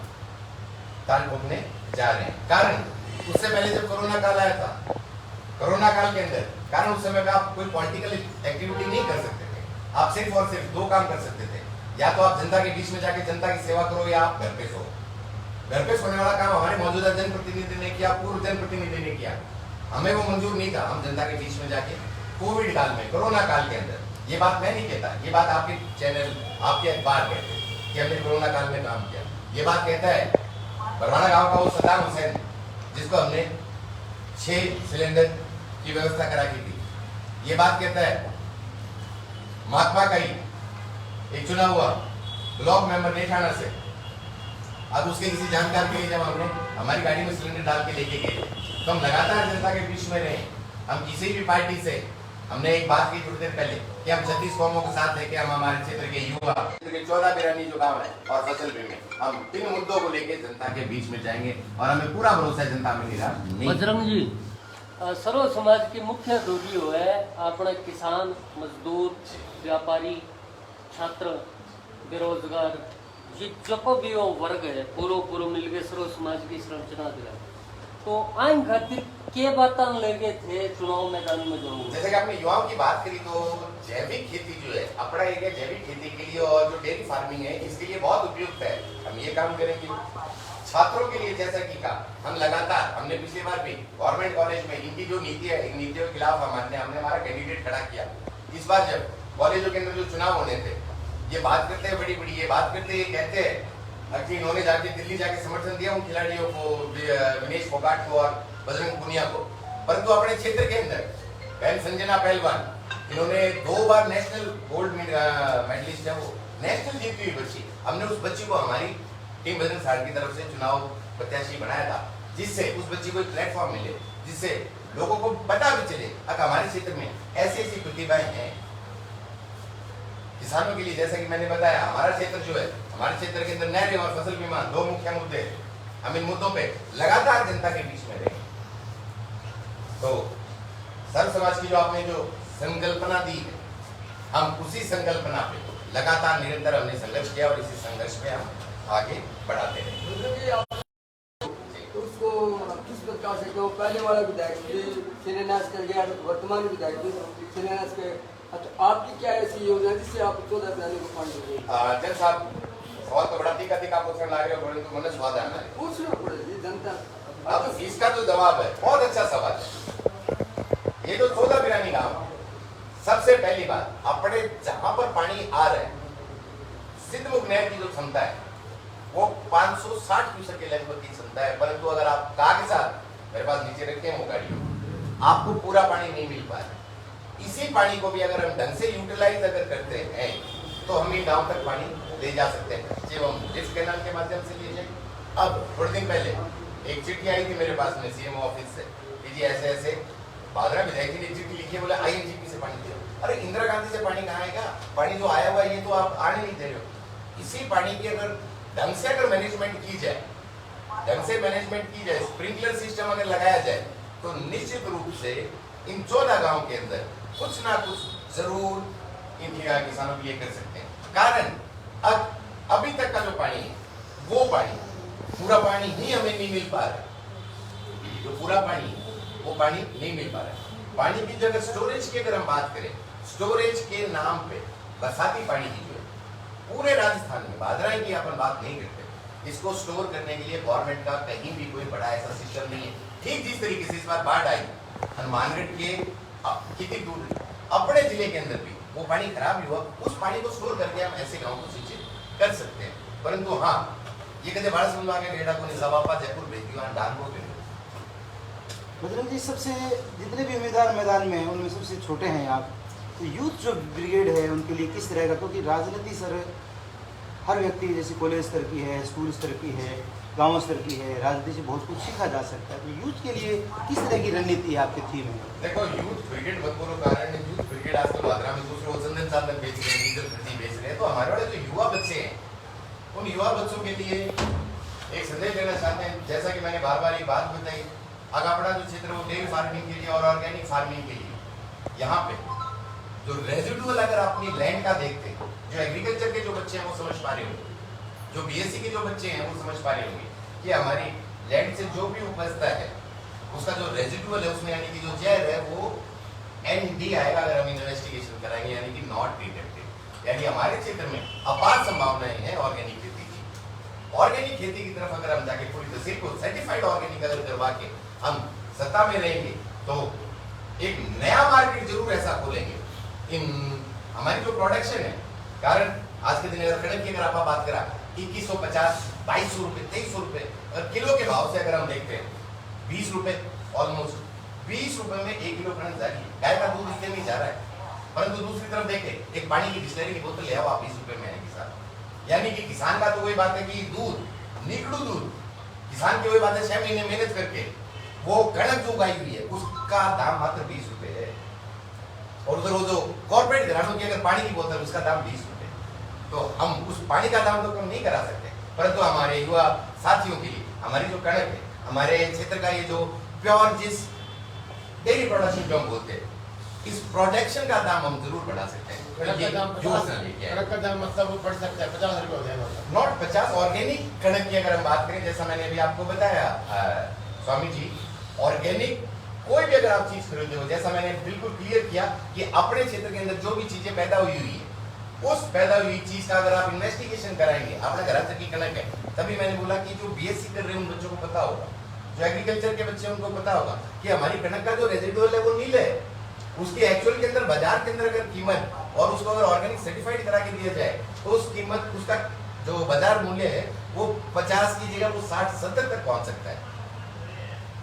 ताल ठोकने जा रहे हैं। कारण उससे पहले जब कोरोना काल आया था, कोरोना काल के अंदर कारण उस समय में आप कोई पॉलिटिकल एक्टिविटी नहीं कर सकते थे। आप सिर्फ और सिर्फ 2 काम कर सकते थे, या तो आप जनता के बीच में जाके जनता की सेवा करो, या आप घर पे सो। घर पे सोने वाला काम हमारे मौजूदा जनप्रतिनिधि ने किया, पूर्व जनप्रतिनिधि ने किया, हमें वो मंजूर नहीं था। हम जनता के बीच में जाके कोविड काल में, कोरोना काल के अंदर, ये बात मैं नहीं कहता, ये बात आपके चैनल, आपके अखबार कहते हैं कि हमने कोरोना काल में काम किया। ये बात कहता है बरवाड़ा गांव का वो सद्दाम हुसैन, जिसको हमने 6 सिलेंडर की व्यवस्था करा की थी। ये बात कहता है महात्मा का ही एक चुना हुआ ब्लॉक मेंबर नेठाना से, अब उसके किसी जानकार के लिए जब हमने हमारी गाड़ी में सिलेंडर डाल के लेके गए, तो हम लगातार जनता के बीच में रहे। हम किसी भी पार्टी से, हमने एक बात की थोड़ी देर पहले कि हम 36 कौमों के साथ लेके हम हमारे क्षेत्र के युवा, क्षेत्र के 14 बिरानी जो गाँव है और फसल में हम 3 मुद्दों को लेके जनता के बीच में जाएंगे, और हमें पूरा भरोसा है जनता में निराश नहीं। बजरंग जी, सर्व समाज की मुख्य दूरी हो है अपने किसान, मजदूर, व्यापारी, छात्र, बेरोजगार, ये जो भी वो वर्ग है पूरा मिलके सर्व समाज की संरचना दिला। तो आइन खातिर के बात लेके थे चुनाव मैदान में जरूर। जैसे कि आपने युवाओं की बात करी, तो जैविक खेती जो है अपना एक है, जैविक खेती के लिए और जो डेयरी फार्मिंग है इसके लिए बहुत उपयुक्त है। हम ये काम करेंगे छात्रों के लिए, जैसा कि कहा हम लगातार, हमने पिछली बार भी गवर्नमेंट कॉलेज में इनकी जो नीति है, इन नीतियों के खिलाफ हमने हमारा कैंडिडेट खड़ा किया। इस बार जब कॉलेजों के अंदर जो चुनाव होने थे, ये बात करते हैं बड़ी ये बात करते, ये कहते हैं कि इन्होंने जाके दिल्ली जाके समर्थन दिया उन खिलाड़ियों को, विनेश फोगाट को और बजरंग पुनिया को, परंतु अपने क्षेत्र के अंदर बहन संजना पहलवान, इन्होंने 2 बार नेशनल गोल्ड मेडलिस्ट है, वो नेशनल जीती हुई बच्ची, हमने उस बच्ची को हमारी टीम बजरंग साड़ की तरफ से चुनाव प्रत्याशी बनाया था, जिससे उस बच्ची को एक प्लेटफॉर्म मिले, जिससे लोगों को पता भी चले अगर हमारे क्षेत्र में ऐसी प्रतिभाएं हैं। किसानों के लिए, जैसा कि मैंने बताया, हमारा क्षेत्र जो है, हमारे क्षेत्र के अंदर नहरें और फसल बीमा 2 मुख्य मुद्दे, हम इन मुद्दों पे लगातार जनता के बीच में रहे। तो सर्व समाज की जो आपने जो संकल्पना दी है, हम उसी संकल्पना पे लगातार निरंतर हमने संघर्ष किया और इसी संघर्ष में हम आगे बढ़ाते रहे। उसको किस प्रकार से, जो पहले वाला विधायक शिलान्यास कर गया, वर्तमान विधायक शिलान्यास के, तो आपकी क्या ऐसी योजना जिससे आप 14 बिरानी को फंड देंगे? जन साहब, सवाल तो बड़ा तीखा पूछने लगे हो, परंतु मन स्वाद आना है, पूछना पड़ेगी जनता। अब इसका जो जवाब है, बहुत अच्छा सवाल है। ये जो 14 बिरानी गांव, सबसे पहली बात, अपने जहां पर पानी आ रहा है, सिद्धमुख नहर की जो क्षमता है वो 560 क्यूसेक के लगभग की क्षमता है, परंतु अगर आप कागजात मेरे पास नीचे रखे हैं वो गाड़ियों, आपको पूरा पानी नहीं मिल पा रहा। इसी पानी को भी अगर हम ढंग से यूटिलाइज अगर करते हैं, तो हम इन गांव तक पानी ले जा सकते हैं, चाहे हम लिफ्ट कैनाल के माध्यम से ले जाए। अब थोड़े दिन पहले एक चिट्ठी आई थी मेरे पास में सीएमओ ऑफिस से कि जी ऐसे भादरा विधायक जी ने चिट्ठी लिखी है, बोले INGP से पानी दे। अरे इंदिरा गांधी से पानी कहाँ आएगा? पानी जो आया हुआ है ये तो आप आने नहीं दे रहे हो। इसी पानी की अगर ढंग से अगर मैनेजमेंट की जाए, ढंग से मैनेजमेंट की जाए, स्प्रिंकलर सिस्टम अगर लगाया जाए, तो निश्चित रूप से इन 14 गांव के अंदर कुछ ना कुछ जरूर इन किसानों के लिए कर सकते हैं। कारण अब अभी तक का जो पानी है, वो पानी, पूरा पानी ही हमें नहीं मिल पा रहा है। जो पूरा पानी है वो पानी नहीं मिल पा रहा है। पानी की जगह स्टोरेज की अगर हम बात करें, स्टोरेज के नाम पे बरसाती पानी की जो है पूरे राजस्थान में, भादरा की अपन बात नहीं करते, इसको स्टोर करने के लिए गवर्नमेंट का कहीं भी कोई बड़ा ऐसा सिस्टम नहीं है। ठीक जिस तरीके से इस बार बाढ़ आई, हनुमानगढ़ के कितनी दूर अपने जिले के अंदर भी वो पानी खराब ही हुआ, उस पानी को स्टोर करके हम ऐसे गाँव को सिंचित कर सकते हैं। परंतु हाँ, ये कहते बाढ़ समझवा के गेड़ा को निजाबापा जयपुर भेज दिया डाल हो गए। बजरंग जी, सबसे जितने भी उम्मीदवार मैदान में हैं उनमें सबसे छोटे हैं आप, तो यूथ जो ब्रिगेड है उनके लिए किस तरह का, क्योंकि राजनीति सर हर व्यक्ति जैसे कॉलेज स्तर की है, स्कूल स्तर की है, गांव स्तर की है, राजनीति से बहुत कुछ सीखा जा सकता है, तो यूथ के लिए किस तरह की रणनीति है आपके थीम में? देखो, यूथ ब्रिगेड मत बोलो, कारण यूथ ब्रिगेड आजकल आगरा में दूसरे वसंत साधन बेच रहे हैं, डीजल खरीदी बेच रहे हैं। तो हमारे वाले जो युवा बच्चे हैं, उन युवा बच्चों के लिए एक संदेश देना चाहते हैं। जैसा कि मैंने बार बार ये बात बताई, आगापड़ा जो क्षेत्र है वो डेयरी फार्मिंग के लिए और ऑर्गेनिक फार्मिंग के लिए, यहाँ पे जो रेजिडुअल अगर अपनी लैंड का देखते हैं, जो एग्रीकल्चर के जो बच्चे हैं वो समझ पा रहे होंगे, जो बीएससी के जो बच्चे हैं वो समझ पा रहे होंगे कि हमारी लैंड से जो भी उपजता है उसका जो रेजिडुअल है उसमें यानी कि जो जहर है वो ND आएगा अगर हम इन्वेस्टिगेशन कराएंगे, यानी कि नॉट डिटेक्टेड। यानी हमारे क्षेत्र में अपार संभावनाएं हैं ऑर्गेनिक खेती की। ऑर्गेनिक खेती की तरफ अगर हम जाके पूरी तहसील को सर्टिफाइड ऑर्गेनिक अगर करवा के हम सत्ता में रहेंगे तो एक नया मार्केट जरूर ऐसा खोलेंगे इन हमारी जो प्रोडक्शन है। कारण आज के दिन अगर कड़क की अगर आप बात करा 2150, 2200 रुपए, 2300 रुपए और किलो के भाव से अगर हम देखते हैं 20 रुपए, ऑलमोस्ट 20 रुपए में 1 किलो खंड जा रही है। गाय का दूध इसलिए नहीं जा रहा है, परंतु दूसरी तरफ देखें एक पानी की बिस्लरी की बोतल ले आओ आप 20 रुपए में आएगी साहब। यानी कि किसान का तो वही बात है कि दूध निकड़ू दूध, किसान की वही बात है 6 महीने मेहनत करके वो कणक जो उगाई हुई है उसका दाम मात्र 20 रुपए है। और उधर वो जो कॉर्पोरेट घरानों की अगर पानी की बोतल उसका दाम 20 रुपए, तो हम उस पानी का दाम तो कम नहीं करा सकते। परंतु हमारे युवा साथियों के लिए हमारी जो कणक है, हमारे क्षेत्र का ये जो प्योर जिस डेयरी प्रोडक्शन जो हम बोलते हैं, इस प्रोडक्शन का दाम हम जरूर बढ़ा सकते हैं। कणक का दाम 50 मतलब वो बढ़ सकता है, 50 रुपये हो जाएगा। नॉट 50, ऑर्गेनिक कणक की अगर हम बात करें, जैसा मैंने अभी आपको बताया स्वामी जी, ऑर्गेनिक कोई भी अगर आप चीज खरीदते हो, जैसा मैंने बिल्कुल क्लियर किया कि अपने क्षेत्र के अंदर जो भी चीजें पैदा हुई है उस पैदा हुई चीज का अगर आप इन्वेस्टिगेशन कराएंगे, अपने घर की कणक है, तभी मैंने बोला कि जो बीएससी कर रहे हैं उन बच्चों को पता होगा, जो एग्रीकल्चर के बच्चे उनको पता होगा कि हमारी कणक का जो रेजिडुअल है वो नील है, उसकी एक्चुअल के अंदर बाजार के अंदर अगर कीमत और उसको अगर ऑर्गेनिक सर्टिफाइड करा के दिया जाए तो उस कीमत उसका जो बाजार मूल्य है वो 50 की जगह वो 60-70 तक पहुंच सकता है।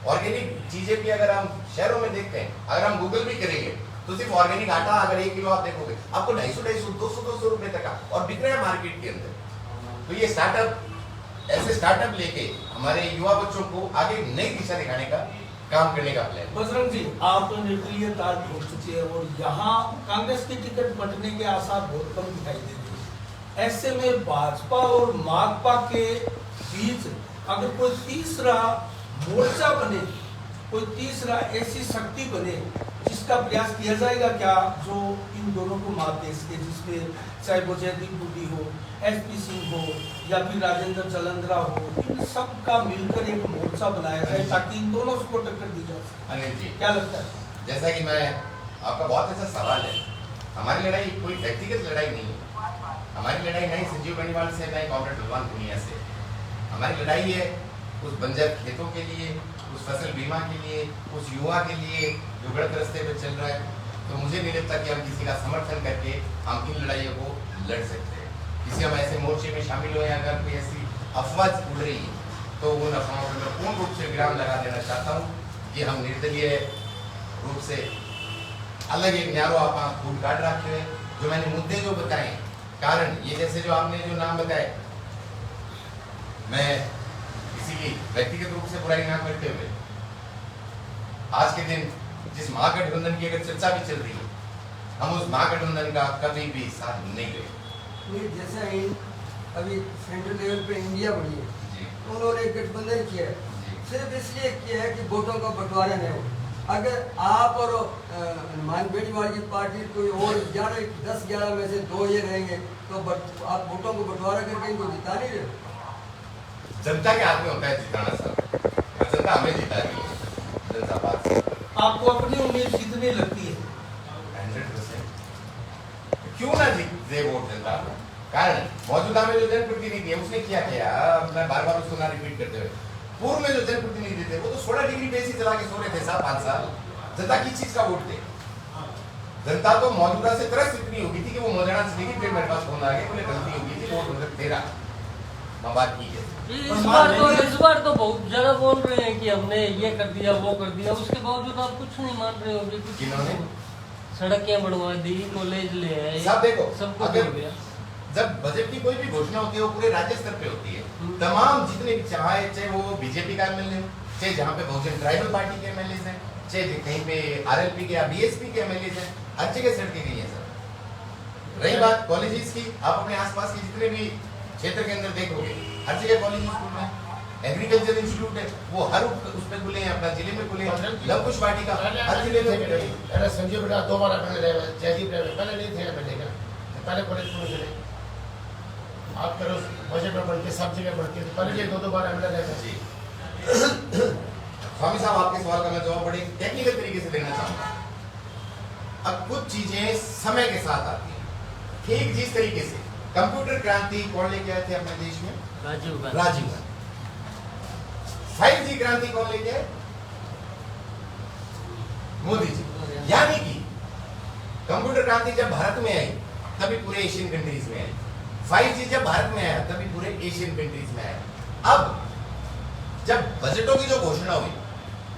ऑर्गेनिक चीजें भी अगर हम शहरों में देखते हैं, अगर हम गूगल भी करेंगे तो सिर्फ ऑर्गेनिक आटा अगर 1 किलो आप देखोगे आपको 250 रुपए तक का और बिक रहा है मार्केट के अंदर। तो ये स्टार्टअप, ऐसे स्टार्टअप लेके हमारे युवा बच्चों को आगे नई दिशा दिखाने का काम करने का प्लान। बजरंग जी, आप निर्दलीय तार छोड़ चुके हैं और यहाँ कांग्रेस की टिकट बंटने के आसार बहुत कम दिखाई दे रहे हैं। ऐसे में भाजपा और माकपा के बीच अगर कोई तीसरा मोर्चा बने, कोई तीसरा ऐसी शक्ति बने जिसका प्रयास किया जाएगा क्या, जो इन दोनों को मात दे सके, जिसमें चाहे वो जयदीप बुड्ढी हो, SP सिंह हो या फिर राजेंद्र चलंद्रा हो, इन सब का मिलकर एक मोर्चा बनाया जाए ताकि इन दोनों को टक्कर दी जा सके। अनिल जी, क्या लगता है? जैसा कि मैं आपका बहुत अच्छा सवाल है, हमारी लड़ाई कोई व्यक्तिगत लड़ाई नहीं है। हमारी लड़ाई नहीं संजीव बेनीवाल से, नहीं कॉमरेड भगवान पुनिया से। हमारी लड़ाई है उस बंजर खेतों के लिए, उस फसल बीमा के लिए, उस युवा के लिए जो गलत रास्ते पे चल रहा है। तो मुझे नहीं लगता कि हम किसी का समर्थन करके हम इन लड़ाइयों को लड़ सकते हैं। किसी हम ऐसे मोर्चे में शामिल हुए, अगर कोई ऐसी अफवाह उड़ रही है तो उन अफवाहों पर मैं पूर्ण रूप से विराम लगा देना चाहता हूँ कि हम निर्दलीय रूप से अलग एक न्यारो आप फूट काट रखे हैं। जो मैंने मुद्दे जो बताए, कारण ये जैसे जो आपने जो नाम बताए, मैं किसी की व्यक्तिगत रूप से बुराई ना करते हुए आज के दिन जिस महागठबंधन की अगर चर्चा भी चल रही है, हम उस महागठबंधन का कभी भी साथ नहीं देंगे। जैसा अभी सेंट्रल लेवल पे इंडिया बनी है, तो उन्होंने गठबंधन किया है, सिर्फ इसलिए किया है कि वोटों का बंटवारा नहीं हो। अगर आप और हनुमान बेनीवाल की पार्टी कोई और 10-11 में से 2 ये रहेंगे तो आप वोटों को बंटवारा करके इनको जिता नहीं रहे। जनता के हाथ में होता है जिताना सर, जनता हमें जिता रही है। जनता बात आपको अपनी उम्मीद कितनी लगती है? 100%। क्यों ना जीते वोट जनता? कारण मौजूदा में जो जनप्रतिनिधि है उसने किया क्या, मैं बार बार उसको ना रिपीट करते हुए, पूर्व में जो जनप्रतिनिधि थे वो तो 16 डिग्री पे एसी चला के सो रहे थे साहब 5 साल। जनता किस चीज का वोट दे? जनता तो मौजूदा से त्रस्त इतनी हो गई थी कि वो मौजूदा से लेकिन फिर मेरे पास फोन आ गया, बोले गलती हो गई थी, वोट उधर तेरा माँ बात की है। इस बार तो बहुत ज्यादा बोल रहे हैं कि हमने ये कर दिया वो कर दिया, उसके बावजूद आप कुछ नहीं मान रहे होंगे। कुछ किन्होंने? सड़कें बनवा दी, कॉलेज ले आए, सब देखो, सब कुछ अगर हो गया। जब बजट की कोई भी घोषणा होती है वो पूरे राज्य स्तर पे होती है। तमाम जितने भी चाहे वो बीजेपी का एमएलए हो, चाहे जहाँ पे बहुजन ट्राइबल पार्टी के एमएलए हैं, चाहे कहीं पे आरएलपी के या बीएसपी के एमएलए हैं, हर जगह सड़कें गई हैं सर। रही बात कॉलेजेस की, आप अपने आसपास के जितने भी क्षेत्र के अंदर देखोगे, हर जगह कॉलेज स्कूल में एग्रीकल्चर इंस्टीट्यूट है, वो हर उस पे खुले हैं, अपना जिले में खुले हैं, लव कुश पार्टी का हर जिले में खुले हैं। अरे संजय बेटा 2 बार एमएलए रहे, जयदीप रहे, पहले नहीं थे एमएलए का, पहले कॉलेज में चले। आप करो बजट में बढ़ के सब जगह बढ़ के, पहले ये 2 बार एमएलए रहे जी। स्वामी साहब, आपके सवाल का मैं जवाब बड़े टेक्निकल तरीके से देना चाहूंगा। अब कुछ चीजें समय के साथ आती हैं, ठीक जिस तरीके से कंप्यूटर क्रांति कौन लेके आए थे अपने देश में? राजीव गांधी। 5G क्रांति कौन लेके आए? मोदी जी। यानी कि कंप्यूटर क्रांति जब भारत में आई तभी पूरे एशियन कंट्रीज में आई, 5G जब भारत में आया तभी पूरे एशियन कंट्रीज में आया। अब जब बजटों की जो घोषणा हुई,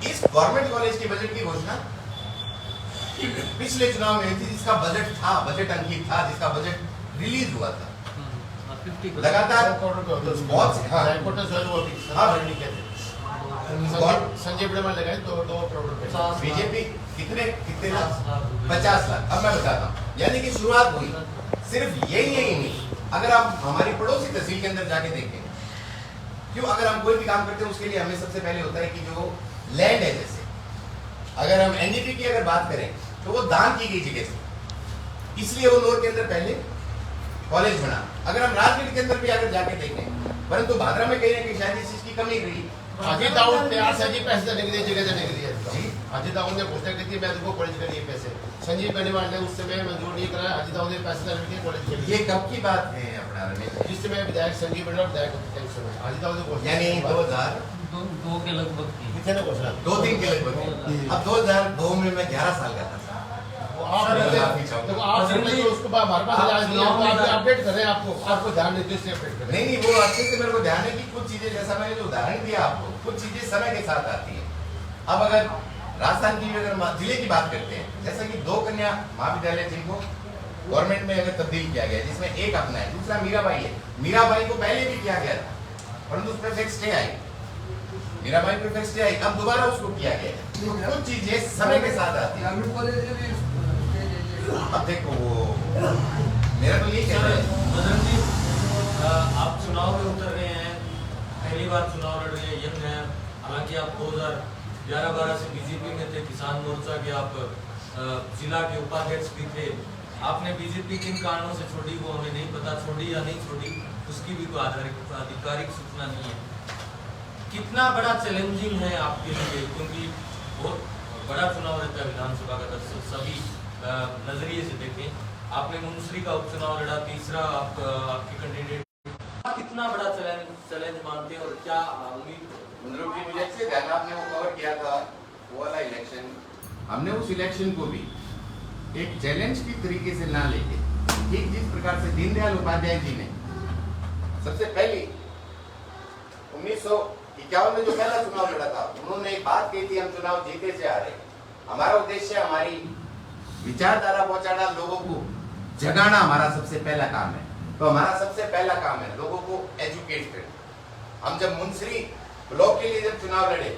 इस गवर्नमेंट कॉलेज की बजट की घोषणा पिछले चुनाव में हुई थी, जिसका बजट था, बजट अंकित था, जिसका बजट रिलीज हुआ था। लगातार बहुत से संजय बेटा में लगाए 2 करोड़ रुपए। बीजेपी कितने लाख? 50 लाख। अब मैं बताता हूँ, यानी कि शुरुआत हुई। सिर्फ यही नहीं, अगर आप हमारी पड़ोसी तहसील के अंदर जाके देखें, क्यों अगर हम कोई भी काम करते हैं उसके लिए हमें सबसे पहले होता है कि जो लैंड है, जैसे अगर हम एनडीपी की अगर बात करें तो वो दान की गई जगह से, इसलिए वो नोर के अंदर पहले कॉलेज बना। अगर हम राजगीर के अंदर भी अगर जाके देखें, परंतु भादरा में कहीं ना कहीं शायद इस चीज की कमी रही। अजीत दाऊद तैयार से जी पैसे देने के लिए जगह देने के लिए जी। अजीत दाऊद ने घोषणा की थी मैं तुमको कॉलेज के लिए पैसे, संजीव बेनीवाल ने उस समय मंजूर नहीं कराया, अजीत दाऊद ने पैसे देने के लिए कॉलेज के लिए। ये कब की बात है अपना रमेश? जिस समय विधायक संजीव बेनीवाल विधायक होते थे उस समय अजीत दाऊद ने घोषणा, यानी 2 के लगभग की। कितने ने घोषणा 2-3 के लगभग। अब 2002 में मैं 11 साल का था। देखो आप उसको हमारे पास अपडेट कर रहे हैं, आपको ध्यान नहीं से अपडेट कर रहे हैं। नहीं, वो अच्छे से मेरे को ध्यान है कि कुछ चीजें, जैसा मैंने जो उदाहरण दिया आपको, कुछ चीजें समय के साथ आती हैं। अब अगर राजस्थान की अगर जिले की बात करते हैं, जैसा कि 2 कन्या महाविद्यालय जिनको गवर्नमेंट में अगर तब्दील किया गया, जिसमें एक अपना है, दूसरा मीराबाई है। मीराबाई को पहले भी किया गया था, परंतु उस पर फिक्स स्टे आई, मीराबाई पर फिक्स स्टे आई, अब दोबारा उसको किया गया। तो कुछ चीजें समय के साथ आती हैं। ग्रामीण कॉलेज में भी अब देखो, वो मेरा तो यही कहना है। बजरंग जी, आप चुनाव में उतर रहे हैं, पहली बार चुनाव लड़ रहे हैं, यंग हैं। हालांकि आप 2011-12 से बीजेपी में थे, किसान मोर्चा के आप जिला के उपाध्यक्ष भी थे। आपने बीजेपी किन कारणों से छोड़ी वो हमें नहीं पता, छोड़ी या नहीं छोड़ी उसकी भी कोई आधिकारिक सूचना नहीं है। कितना बड़ा चैलेंजिंग है आपके लिए, क्योंकि बहुत बड़ा चुनाव रहता है विधानसभा का, सभी नजरिए से देखें। आपने मुंसरी का उपचुनाव लड़ा, तीसरा आपके कैंडिडेट, कितना बड़ा चैलेंज मानते हैं और क्या उम्मीद? मुझे अच्छे ध्यान, आपने वो कवर किया था वो वाला इलेक्शन। हमने उस इलेक्शन को भी एक चैलेंज की तरीके से ना लेके, ठीक जिस प्रकार से दीनदयाल उपाध्याय जी ने सबसे पहले 1951 में जो पहला चुनाव लड़ा था, उन्होंने एक बात कही थी, हम चुनाव जीते से आ रहे, हमारा उद्देश्य हमारी विचारधारा पहुंचाना, लोगों को जगाना हमारा सबसे पहला काम है। तो हमारा सबसे पहला काम है लोगों को एजुकेट करना। हम जब मुंसरी ब्लॉक के लिए जब चुनाव लड़े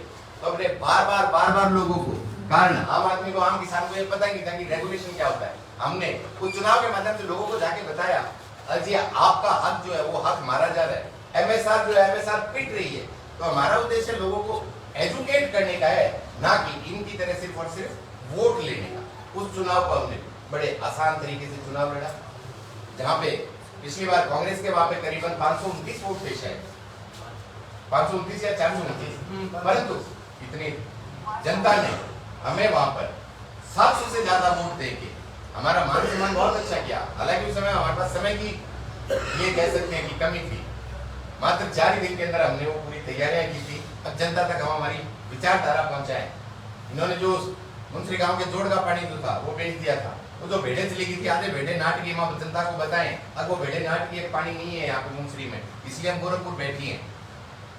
तो हमने बार बार लोगों को, कारण आम आदमी को, आम किसान को ये पता नहीं था कि रेगुलेशन क्या होता है। हमने उस चुनाव के माध्यम से लोगों को जाके बताया, अजी आपका हक जो है वो हक मारा जा रहा है, एमएसआर जो है एमएसआर पिट रही है। तो हमारा उद्देश्य लोगों को एजुकेट करने का है, ना कि इनकी तरह सिर्फ और सिर्फ वोट लेने का। उस चुनाव को हमने बड़े आसान तरीके से चुनाव लड़ा, जहां पे पिछली बार कांग्रेस के वहां पे करीबन 529 वोट थे, शायद 529 या 429, परंतु इतनी जनता ने हमें वहां पर 700 से ज्यादा वोट देके हमारा मान सम्मान बहुत अच्छा किया। हालांकि उस समय हमारे पास समय की ये कह सकते हैं कि कमी थी, मात्र 4 ही दिन के अंदर हमने वो पूरी तैयारियां की थी। अब जनता तक हम हमारी विचारधारा पहुंचाए। इन्होंने जो मुंसरी गांव के जोड़ का पानी जो था वो बेच दिया था। वो जो भेड़े चली गई थी, आधे भेड़े नाट के वहां जनता को बताएं, अब वो भेड़े नाट के पानी नहीं है यहाँ पे मुंसरी में, इसलिए हम गोरखपुर बैठी हैं।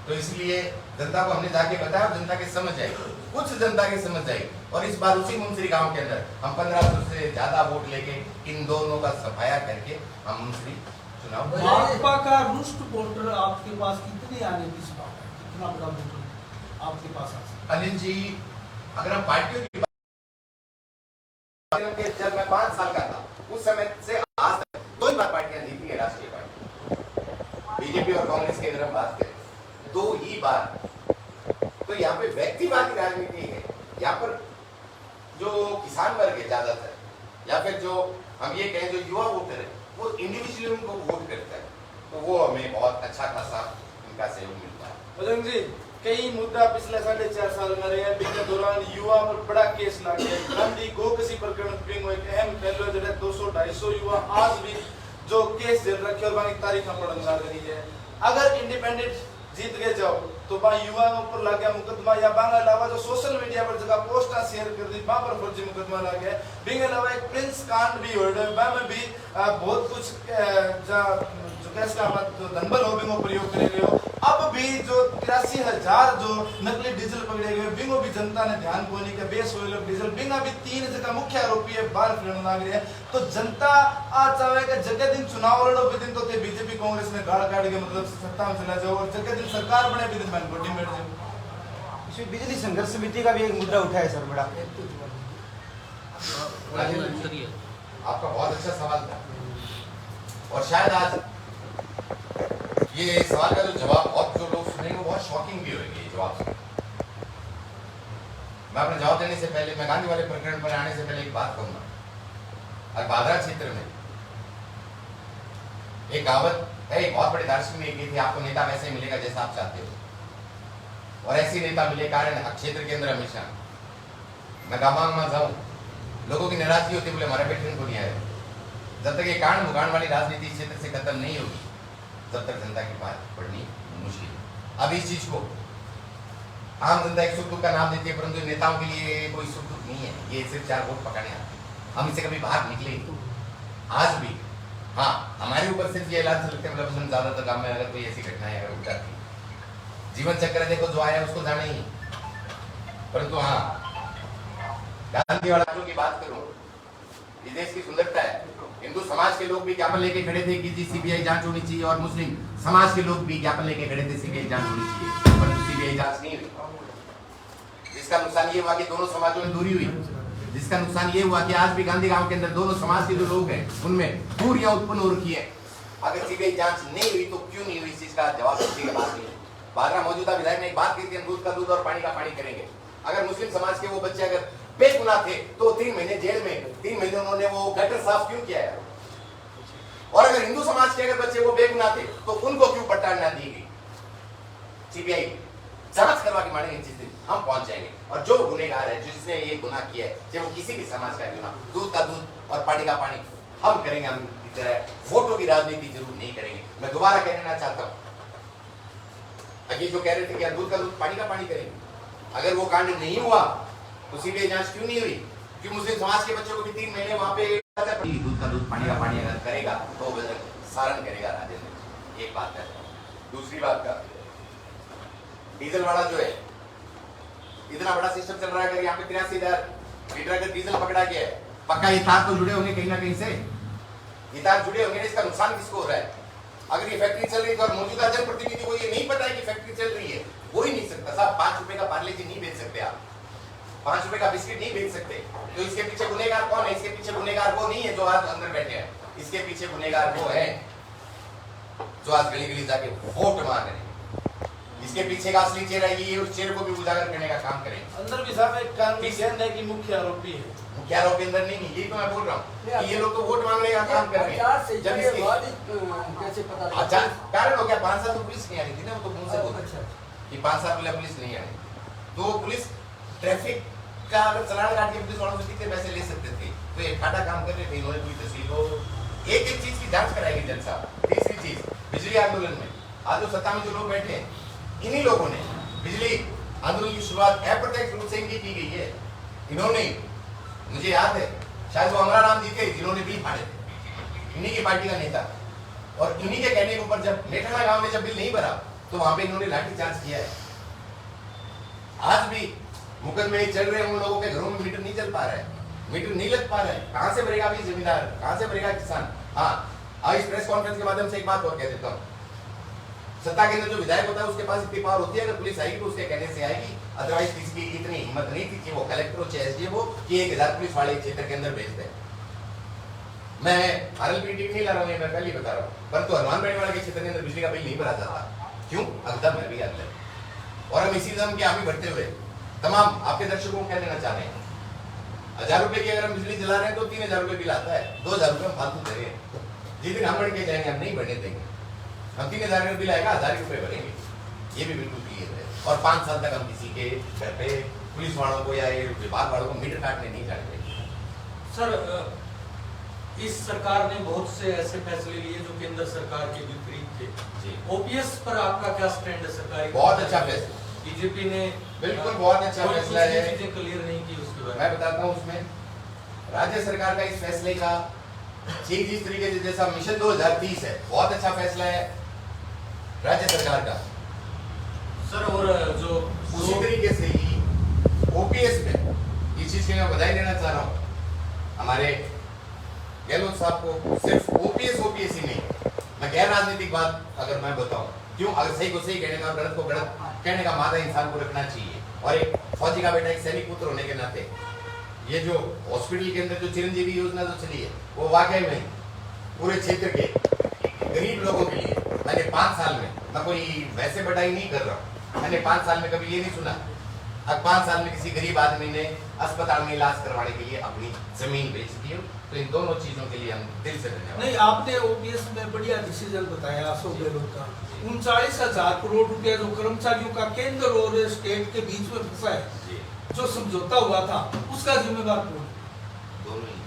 तो इसलिए जनता को हमने जाके बताया, जनता के समझ आई, कुछ जनता के समझ आई, और इस बार उसी मुंसरी गांव के अंदर हम 1500 से ज्यादा वोट लेके इन दोनों का सफाया करके हम मुंसरी चुनाव। भाजपा का रुष्ट वोटर आपके पास कितने आने की संभावना है? कितना बड़ा वोटर आपके पास आ सकता है? अनिल जी, अगर हम पार्टियों की जब मैं 5 साल का था उस समय से आज तक 2 ही बार पार्टियां जीती है, राष्ट्रीय पार्टी बीजेपी और कांग्रेस की अगर हम बात करें 2 ही बार। तो यहाँ पे व्यक्तिवादी राजनीति है, यहाँ पर जो किसान वर्ग है ज्यादातर, या फिर जो हम ये कहें जो युवा वोटर है, वो इंडिविजुअली उनको वोट करता है, तो वो हमें बहुत अच्छा खासा उनका सहयोग मिलता है। बजरंग जी, कई मुद्दा पिछले 4.5 साल में रहे हैं, के दौरान युवा पर बड़ा केस लग गया। गांधी गोकसी प्रकरण एक अहम पहलू है, जो 200-250 युवा आज भी जो केस जेल रखे और वहां की तारीख पढ़ने जा रही है। अगर इंडिपेंडेंट जीत गए जाओ तो वहां युवाओं पर लग गया मुकदमा, या बांगा अलावा जो सोशल मीडिया पर जगह पोस्टा शेयर कर दी वहां पर फर्जी मुकदमा लग गया। बिंग अलावा एक प्रिंस कांड भी हो रहा है, भी बहुत कुछ जो कैसे जो धनबल हो बिंगो प्रयोग करे गए हो। अब भी जो 83,000 जो नकली डीजल पकड़े गए बिंगो भी जनता ने ध्यान को नहीं किया। बेस ऑयल डीजल बिंगा भी 3 जगह मुख्य आरोपी है, बाहर फिरने लग रहे हैं। तो जनता आज चाहे कि जगह दिन चुनाव लड़ो भी दिन तो बीजेपी कांग्रेस में गाड़ काट के मतलब सत्ता में चला जाओ, और जगह दिन सरकार बने भी दिन बैन को डिमेट जाओ। इसमें बिजली संघर्ष समिति का भी एक मुद्दा उठा है सर बड़ा। आपका बहुत अच्छा सवाल था, और शायद आज ये सवाल का जो जवाब बहुत जो लोग सुनेंगे वो बहुत शॉकिंग भी होगी। ये जवाब सुन मैं अपने जवाब देने से पहले, मैं गांधी वाले प्रकरण पर आने से पहले एक बात कहूंगा। बादरा क्षेत्र में एक कहावत है, एक बहुत बड़े दार्शनिक ने की थी, आपको नेता वैसे मिलेगा जैसा आप चाहते हो, और ऐसी नेता मिले कारण क्षेत्र के अंदर हमेशा मैं गांव जाऊं, लोगों की नाराजगी होती, बोले हमारे बेटे को नहीं आए। जब तक ये कांड मुकांड वाली राजनीति क्षेत्र से खत्म नहीं होगी, तब तक जनता की बात पढ़नी मुश्किल। अब इस चीज को आम जनता एक सुख दुख का नाम देती है, परंतु नेताओं के लिए कोई सुख दुख नहीं है, ये सिर्फ 4 वोट पकाने आते हैं। हम इससे कभी बाहर निकले आज भी। हाँ, हमारे ऊपर सिर्फ ये ऐलान चलते हैं, मतलब ज्यादातर गांव में अगर कोई ऐसी घटनाएं अगर उठ जाती, जीवन चक्र देखो जो आया उसको जाना ही, परंतु हाँ गांधी वाला की बात करूं, ये देश की सुंदरता है। हिंदू समाज के लोग भी ज्ञापन लेके खड़े थे कि जी सीबीआई जांच होनी चाहिए, और मुस्लिम समाज के लोग भी ज्ञापन लेके खड़े थे सीबीआई जांच होनी चाहिए, परंतु सीबीआई जांच नहीं हुई। जिसका नुकसान ये हुआ कि दोनों समाजों में दूरी हुई, जिसका नुकसान ये हुआ कि आज भी गांधी गांव के अंदर दोनों समाज के जो लोग हैं उनमें दूरियां उत्पन्न हो रखी है। अगर सीबीआई जांच नहीं हुई तो क्यों नहीं हुई, इस चीज का जवाब किसी के पास नहीं है। बादरा मौजूदा विधायक ने एक बात कही थी, दूध का दूध और पानी का पानी करेंगे। अगर मुस्लिम समाज के वो बच्चे अगर बेगुनाह थे तो 3 महीने जेल में, 3 महीने उन्होंने वो गटर साफ क्यों किया है? और अगर हिंदू समाज के अगर बच्चे वो बेगुनाह थे तो उनको क्यों पट्टान ना दी गई? सीबीआई जांच करवा के मानेंगे जिस दिन हम पहुंच जाएंगे, और जो गुनहगार है, जिसने ये गुनाह किया है, चाहे वो किसी भी समाज का गुनाह, दूध का दूध और पानी का पानी हम करेंगे। हम की तरह वोटों की राजनीति जरूर नहीं करेंगे। मैं दोबारा कहना चाहता हूँ, ये जो कह रहे थे कि दूध का दूध पानी का पानी करेंगे, अगर वो कांड नहीं हुआ तो सीबीआई जांच क्यों नहीं हुई? कि मुस्लिम समाज के बच्चों को भी 3 महीने वहां पे दूध का दूध पानी का पानी अगर करेगा तो सारण करेगा राजेंद्र। एक बात है। दूसरी बात का डीजल वाला जो है, इतना बड़ा सिस्टम चल रहा है, अगर यहाँ पे 83,000 लीटर अगर डीजल पकड़ा गया है, पक्का ये तार तो जुड़े होंगे कहीं ना कहीं से, ये तार जुड़े होंगे, इसका नुकसान किसको हो रहा है? अगर ये फैक्ट्री चल रही है तो मौजूदा जनप्रतिनिधि को ये नहीं पता है कि फैक्ट्री चल रही है, वो ही नहीं सकता। साहब 5 रुपए का पार्ले जी नहीं बेच सकते आप, 5 रुपए का बिस्किट नहीं बेच सकते। तो इसके पीछे गुनहगार कौन है? इसके पीछे गुनहगार वो नहीं है जो आज अंदर बैठे हैं, इसके पीछे गुनहगार वो है जो आज गली गली जाके वोट मांग रहे हैं। इसके पीछे का असली चेहरा ये, उस चेहरे को भी उजागर करने का काम करें। अंदर भी साहब एक कानूनी गैर है कि मुख्य आरोपी है, मुख्य आरोपी अंदर नहीं, यही तो मैं बोल रहा हूँ कि ये लोग तो वोट मांगने का काम कर रहे हैं। जब इसके कैसे पता लगा? अच्छा कारण हो गया, 5 साल तो पुलिस नहीं आई थी ना, वो तो मुंह से बोल अच्छा कि 5 साल पहले पुलिस नहीं आई, तो पुलिस ट्रैफिक का अगर चलान काट के पुलिस वालों से कितने पैसे ले सकते थे? तो ये खाटा काम कर रहे थे इन्होंने। पूरी तहसील को एक एक चीज की जांच कराएगी जज साहब। तीसरी चीज, बिजली आंदोलन में आज जो सत्ता में जो लोग बैठे हैं, इन्हीं लोगों ने बिजली आंदोलन की शुरुआत अप्रत्यक्ष रूप से इनकी की गई है। इन्होंने, मुझे याद है शायद वो अमरा राम जीते जिन्होंने बिल फाड़े थे, इन्हीं की पार्टी का नेता, और इन्हीं के कहने के ऊपर जब नेठाना गांव में जब बिल नहीं भरा तो वहां पे इन्होंने लाठीचार्ज किया है। आज भी मुकदमे चल रहे हैं, उन लोगों के घरों में मीटर नहीं चल पा रहा है, मीटर नहीं लग पा रहा है, कहां से भरेगा अभी जमींदार, कहां से भरेगा किसान। हाँ, आज इस प्रेस कॉन्फ्रेंस के माध्यम से एक बात और कह देता हूँ, सत्ता के अंदर जो विधायक होता है उसके पास इतनी पावर होती है, अगर पुलिस आएगी तो उसके कहने से आएगी, अदरवाइज किसी की इतनी हिम्मत नहीं थी कि वो कलेक्टर हो चाहे एसडीएम हो कि 1000 पुलिस वाले क्षेत्र के अंदर भेज दें। मैं आरएलपी नहीं ला रहा हूँ, मैं पहले बता रहा हूँ, परंतु हनुमान वाले के क्षेत्र के अंदर बिजली का बिल नहीं भरा जाता, क्यों? अगदम है भी अंदर। और हम इसी दम के आगे बढ़ते हुए तमाम आपके दर्शकों को कह देना चाह रहे हैं, 1000 रुपए की अगर हम बिजली जला रहे हैं तो 3000 रुपए बिल आता है, 2000 रुपए हम फालतू दे रहे हैं। जिस दिन हम बढ़ के जाएंगे हम नहीं बढ़ने देंगे, हम 3000 का बिल आएगा 1000 रुपए भरेंगे, ये भी बिल्कुल क्लियर है। और 5 साल तक हम किसी के घर पे पुलिस वालों को या विभाग वालों को मीटर काटने नहीं जाएंगे। सर, इस सरकार ने बहुत से ऐसे फैसले लिए जो केंद्र सरकार के विपरीत थे। जी। ओपीएस पर आपका क्या स्टैंड है? सरकारी बहुत अच्छा फैसला, बीजेपी ने बिल्कुल बहुत अच्छा फैसला है। चीजें क्लियर नहीं की उसके बारे मैं बताता हूँ उसमें राज्य सरकार का इस फैसले का चीज इस तरीके से जैसा मिशन 2030 है, बहुत अच्छा फैसला है राज्य सरकार का। सर, और जो उसी तरीके से ही ओपीएस में इस चीज की मैं बधाई देना चाह रहा हूँ हमारे गहलोत साहब को। सिर्फ ओपीएस ही नहीं, मैं गैर राजनीतिक बात अगर मैं बताऊं, क्यों? अगर सही को सही कहने का, गलत को गलत कहने का मादा इंसान को रखना चाहिए। और एक फौजी का बेटा, एक सैनिक पुत्र होने के नाते ये जो हॉस्पिटल के अंदर जो चिरंजीवी योजना जो चली है वो वाकई में पूरे क्षेत्र के गरीब लोगों के लिए, मैंने 5 साल में, मैं कोई वैसे बढ़ाई नहीं कर रहा हूँ, मैंने 5 साल में कभी ये नहीं सुना अब 5 साल में किसी गरीब आदमी ने अस्पताल में इलाज करवाने के लिए अपनी जमीन बेच दी हो। तो इन दोनों चीजों के लिए हम दिल से धन्यवाद। नहीं, आपने ओपीएस में बढ़िया डिसीजन बताया अशोक गहलोत का। 39,000 करोड़ रुपया जो कर्मचारियों का केंद्र और स्टेट के बीच में फंसा है, जी, जो समझौता हुआ था, उसका जिम्मेदार कौन? दोनों ही।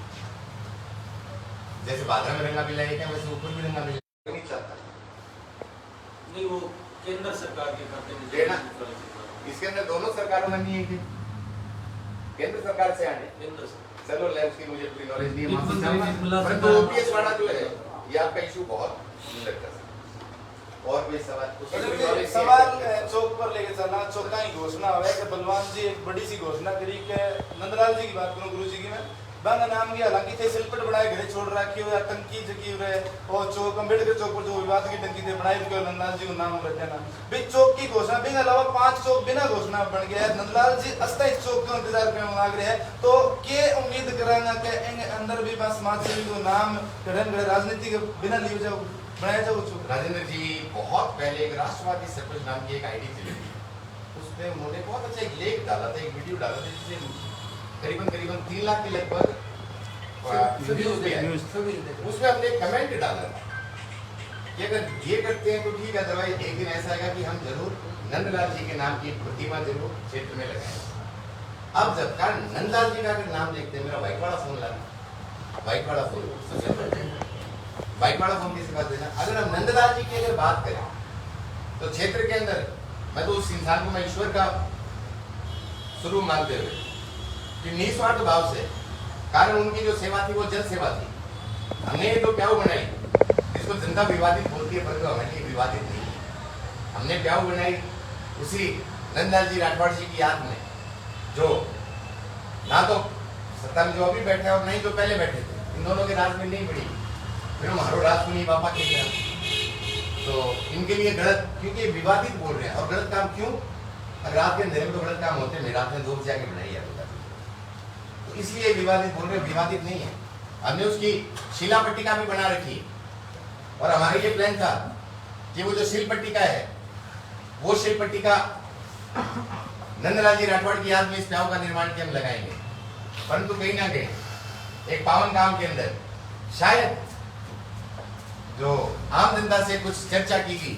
जैसे बादरा में रंगा बिल है वैसे ऊपर भी रंगा बिल नहीं चाहता, नहीं, वो केंद्र सरकार के खाते में देना। इसके अंदर दोनों सरकारों में नहीं है कि केंद्र सरकार से आने, केंद्र सरकार। चलो लैब्स की मुझे पूरी नॉलेज नहीं है, बिल्कुल माफी नहीं, चाहूंगा। बिल्कुल परंतु ओपीएस वाला जो है ये आपका इशू बहुत सुंदर था। और कोई सवाल? सवाल चौक पर लेके चलना, चौका ही घोषणा हुआ है कि बलवान जी एक बड़ी सी घोषणा करी कि नंदलाल जी की बात करूं, गुरु जी की मैं बांगा नाम की हालांकि थे सिलपट बनाए घरे छोड़ रखी हो या टंकी जगी रहे और चौक अम्बेडकर चौक पर जो विवाद की टंकी थे बनाई रखे नंदलाल जी को नाम रखे ना भाई चौक की घोषणा भी अलावा 5 चौक बिना घोषणा बन गया है। नंदलाल जी अस्थायी चौक का इंतजार करने लग रहे हैं, तो के उम्मीद करांगा कि इन अंदर भी बस समाज सेवी को नाम राजनीति के बिना लिए जाओ बनाया जाओ चौक। राजेंद्र जी बहुत पहले एक राष्ट्रवादी सरपंच नाम की एक आईडी चली थी, उसमें उन्होंने बहुत अच्छा एक लेख डाला था, एक वीडियो डाला था जिससे करीबन 3 लाख के लगभग उसमें हमने कमेंट डाला था कि अगर ये करते हैं तो ठीक है, अदरवाइज एक दिन ऐसा आएगा कि हम जरूर नंदलाल जी के नाम की प्रतिमा जरूर क्षेत्र में लगाएंगे। अब जब कारण नंदलाल जी का अगर नाम देखते हैं, मेरा बाइक वाला फोन लाना, बाइक वाला फोन किसी बात देना। अगर हम नंदलाल जी की अगर बात करें तो क्षेत्र के अंदर मैं तो उस इंसान को मैं ईश्वर का स्वरूप मानते हुए कि निस्वार्थ भाव से, कारण उनकी जो सेवा थी वो जन सेवा थी। हमने तो प्याऊ बनाई, इसको जनता विवादित बोलती है परंतु हमारे लिए विवादित नहीं है। हमने प्याऊ बनाई उसी नंदलाल जी राठौड़ जी की याद में, जो ना तो सत्ता में जो अभी बैठे और नहीं जो पहले बैठे थे, इन दोनों के राज में नहीं बढ़ी, फिर हमारो राज सुनी पापा के गया। तो इनके लिए गलत, क्योंकि विवादित बोल रहे हैं। और गलत काम क्यों? अगर रात के अंधेरे में तो गलत काम होते हैं, रात में 2 बजे आके बनाई है, तो इसलिए विवादित बोल रहे हैं, विवादित नहीं है। हमने उसकी शिला पट्टिका भी बना रखी है और हमारा ये प्लान था कि वो जो शिल पट्टिका है वो शिल पट्टिका नंदलाल जी राठौड़ की याद में इस प्याऊ का निर्माण के हम लगाएंगे। परंतु कहीं ना कहीं एक पावन काम के अंदर शायद जो आम जनता से कुछ चर्चा की गई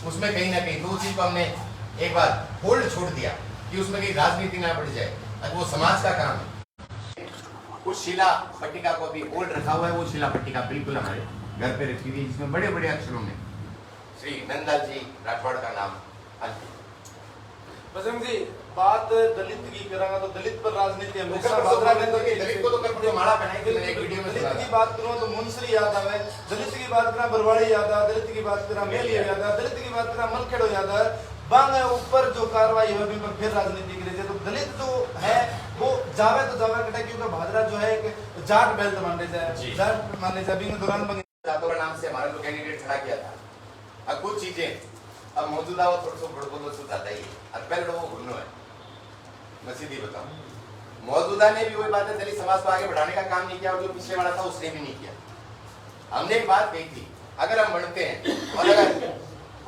उसमें कहीं ना कहीं 2 चीज को हमने एक बार होल्ड छोड़ दिया कि उसमें कहीं राजनीति ना बढ़ जाए, वो समाज का काम है। उस शिला पट्टिका को अभी होल्ड रखा हुआ है, वो शिला पट्टिका बिल्कुल हमारे घर पे रखी हुई, जिसमें बड़े बड़े अक्षरों में श्री नंदलाल जी राठौड़ का नाम। बजरंग जी बात दलित की करांगा तो दलित पर राजनीति हमेशा कल परसों भादरा बोल रहे थे में कि दलित को तो कल परसों माला पहनाई थी, मैंने एक वीडियो में दलित सुना की था। बात करूं तो मुंसरी याद आवे, दलित की बात करा बरवाड़ी याद आ, दलित की बात करा मेलिया याद आ, दलित की बात करा मलखेड़ो याद आ, बांग ऊपर जो कार्रवाई हुई पर फिर राजनीति की रही तो दलित जो है वो जावे तो जावे कटे, क्योंकि भादरा जो है एक जाट बेल्ट माने जाए, जाट माने जाए। बिंग दौरान बंग जातों का नाम से हमारा जो कैंडिडेट खड़ा किया था, अब कुछ चीजें अब मौजूदा वो थोड़ा सा बड़बड़ सुधारता ही है, अब पहले वो भूलना है। मैं सीधी बताऊं, मौजूदा ने भी वही बात है, दलित समाज को आगे बढ़ाने का काम नहीं किया, और जो पिछले वाला था उसने भी नहीं किया। हमने एक बात कही थी, अगर हम बढ़ते हैं और अगर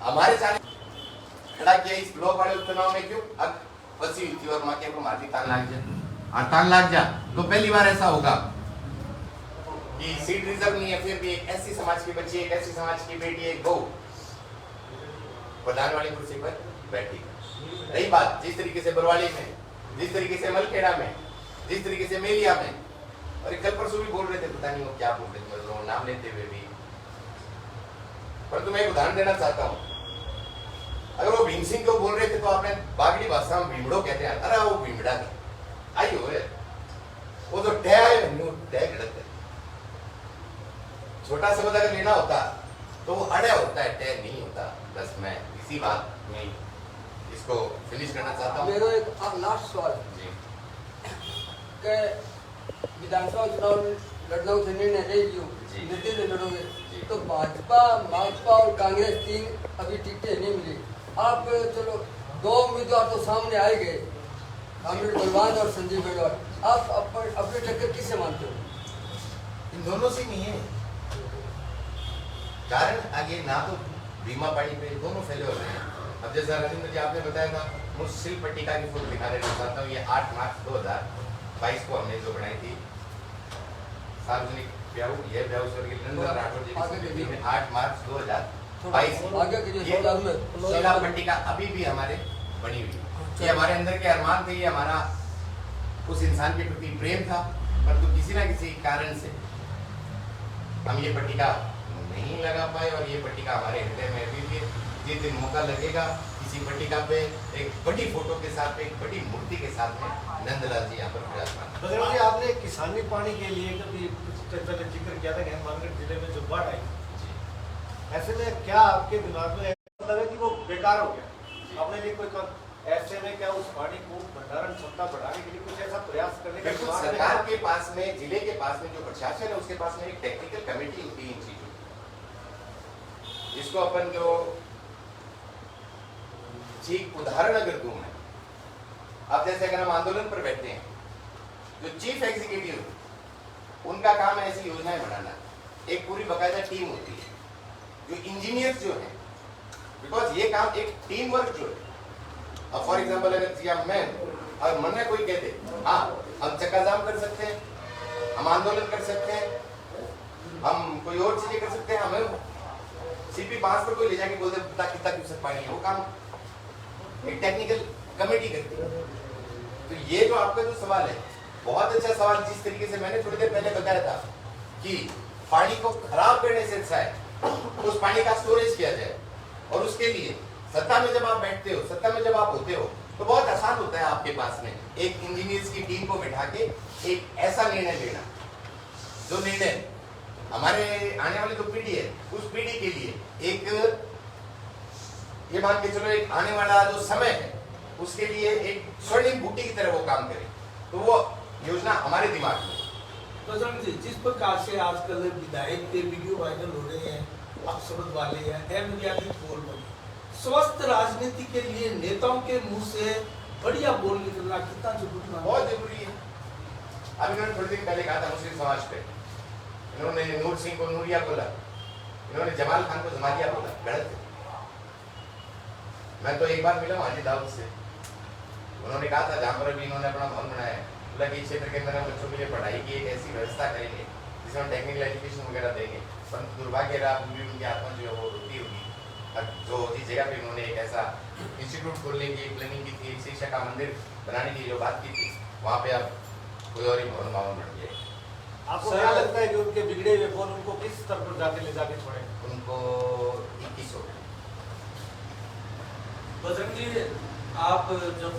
हमारे साथ खड़ा किया इस ब्लॉक वाले उपचुनाव में, क्यों अब फंसी हुई थी और माँ के को मारती तान लाग जा और तान लाग जा, तो पहली बार ऐसा होगा कि सीट रिजर्व नहीं है, फिर भी एक ऐसी समाज की बच्ची, एक ऐसी समाज की बेटी, एक बहू प्रधान वाली कुर्सी पर बैठी। रही बात जिस तरीके से बरवाड़ी में, जिस तरीके से मलखेड़ा में, जिस तरीके से मेलिया में, और कल परसों भी बोल रहे थे, पता नहीं वो क्या बोल रहे थे, तो नाम लेते हुए भी। परंतु मैं एक उदाहरण देना चाहता हूँ, अगर वो भीम सिंह को बोल रहे थे तो आपने बागड़ी भाषा में भीमड़ो कहते हैं, अरे वो भीमड़ा है, आइयो है वो तो टह गलत है। छोटा शब्द अगर लेना होता तो वो अड़े होता है, टह नहीं होता। बस मैं इसी बात में इसको फिनिश करना चाहता हूँ। मेरा एक लास्ट सवाल जी कि विधानसभा चुनाव लड़ना से निर्णय ले लियो, जी। निर्दलीय से लड़ोगे जी। तो भाजपा, माकपा और कांग्रेस तीन अभी टिकटें नहीं मिली। आप चलो दो उम्मीदवार तो सामने आए गए, अमृत बलवान और संजीव बेड़वाल, आप अपने टक्कर किससे मानते हो? इन दोनों से नहीं है कारण, आगे ना तो बीमा पानी पे दोनों फैले हो रहे हैं। अब जैसा राजेंद्र जी आपने बताया था, मुझे पट्टिका की फोटो दिखा देना चाहता हूँ। ये 8 मार्च 2022 को हमने जो बनाई थी सार्वजनिक ब्याह, ये ब्याह स्वर्गीय नंदन राठौर जी की स्मृति में 8 मार्च 2022 आगे के जो सवाल में शिला पट्टिका अभी भी हमारे बनी हुई है। ये हमारे अंदर के अरमान थे, ये हमारा उस इंसान के प्रति प्रेम था, परंतु किसी ना किसी कारण से हम ये पट्टिका नहीं लगा पाए, और ये पट्टिका हमारे हृदय में अभी भी। जिस दिन मौका लगेगा किसी पट्टिका पे एक बड़ी फोटो के साथ, एक बड़ी मूर्ति के साथ में नंदलाल जी यहाँ पर विराजमान। बजरंग जी, आपने किसानी पानी के लिए कभी कुछ पहले जिक्र किया था कि हनुमानगढ़ जिले में जो बाढ़ आई, ऐसे में क्या आपके दिमाग में मतलब है कि वो बेकार हो गया? अपने लिए कोई ऐसे में क्या उस पानी को भंडारण क्षमता बढ़ाने के लिए कुछ ऐसा प्रयास करने का बिल्कुल, दिमाग में सरकार है? के पास में, जिले के पास में जो प्रशासन है उसके पास में एक टेक्निकल कमेटी होती है इन चीजों, जिसको अपन जो ठीक उदाहरण अगर दूं मैं, अब जैसे अगर हम आंदोलन पर बैठते हैं, जो चीफ एग्जीक्यूटिव उनका काम है ऐसी योजनाएं बनाना, एक पूरी बाकायदा टीम होती है, जो इंजीनियर्स जो हैं, बिकॉज ये काम एक टीम वर्क जो है। अब फॉर एग्जाम्पल अगर जी मैं और मन में कोई कहते हाँ हम चक्का जाम कर सकते हैं, हम आंदोलन कर सकते हैं, हम कोई और चीजें कर सकते हैं, हमें सीपी 5 पर कोई ले जाके बोल दे कितना क्यूसेक पानी है, वो काम एक टेक्निकल कमेटी करती है। तो ये जो आपका जो सवाल है बहुत अच्छा सवाल, जिस तरीके से मैंने थोड़ी देर पहले बताया था कि पानी को खराब करने से अच्छा है उस पानी का स्टोरेज किया जाए, और उसके लिए सत्ता में जब आप बैठते हो, सत्ता में जब आप होते हो, तो बहुत आसान होता है आपके पास में एक इंजीनियर्स की टीम को बैठा के एक ऐसा निर्णय लेना, जो निर्णय हमारे आने वाली जो पीढ़ी है उस पीढ़ी के लिए एक, ये मान के चलो एक आने वाला जो समय है उसके लिए एक स्वर्णिम बूटी की तरह वो काम करे। तो वो योजना हमारे दिमाग में। बजरंग जी, जिस प्रकार से आजकल विधायक के वीडियो वायरल हो रहे हैं, अपशब्द वाले हैं, अमर्यादित बोल बने, स्वस्थ राजनीति के लिए नेताओं के मुंह से बढ़िया बोल निकलना कितना जरूरी है? बहुत जरूरी है। अभी मैंने थोड़ी दिन पहले कहा था मुस्लिम समाज पे, इन्होंने नूर सिंह को नूरिया बोला, इन्होंने जमाल खान को जमालिया बोला, गलत है। मैं तो एक बार मिला हूँ हाजी दाऊद से, उन्होंने कहा था जहाँ पर अभी इन्होंने अपना भवन बनाया है, बोला कि क्षेत्र के अंदर हम बच्चों के लिए पढ़ाई की एक ऐसी व्यवस्था करेंगे जिसमें हम टेक्निकल एजुकेशन वगैरह देंगे, परंतु दुर्भाग्य रहा भी उनकी आत्मा जो है वो रोती होगी। जो जिस जगह पे उन्होंने एक ऐसा इंस्टीट्यूट खोलने की प्लानिंग की थी, एक शिक्षा का मंदिर बनाने की जो बात की थी, वहाँ पे अब कोई और ही भवन भवन बन गया। आपको क्या लगता है कि उनके बिगड़े हुए फोन उनको किस स्तर पर जाके ले जाके छोड़े? उनको 21 हो गए। बजरंग जी, आप जब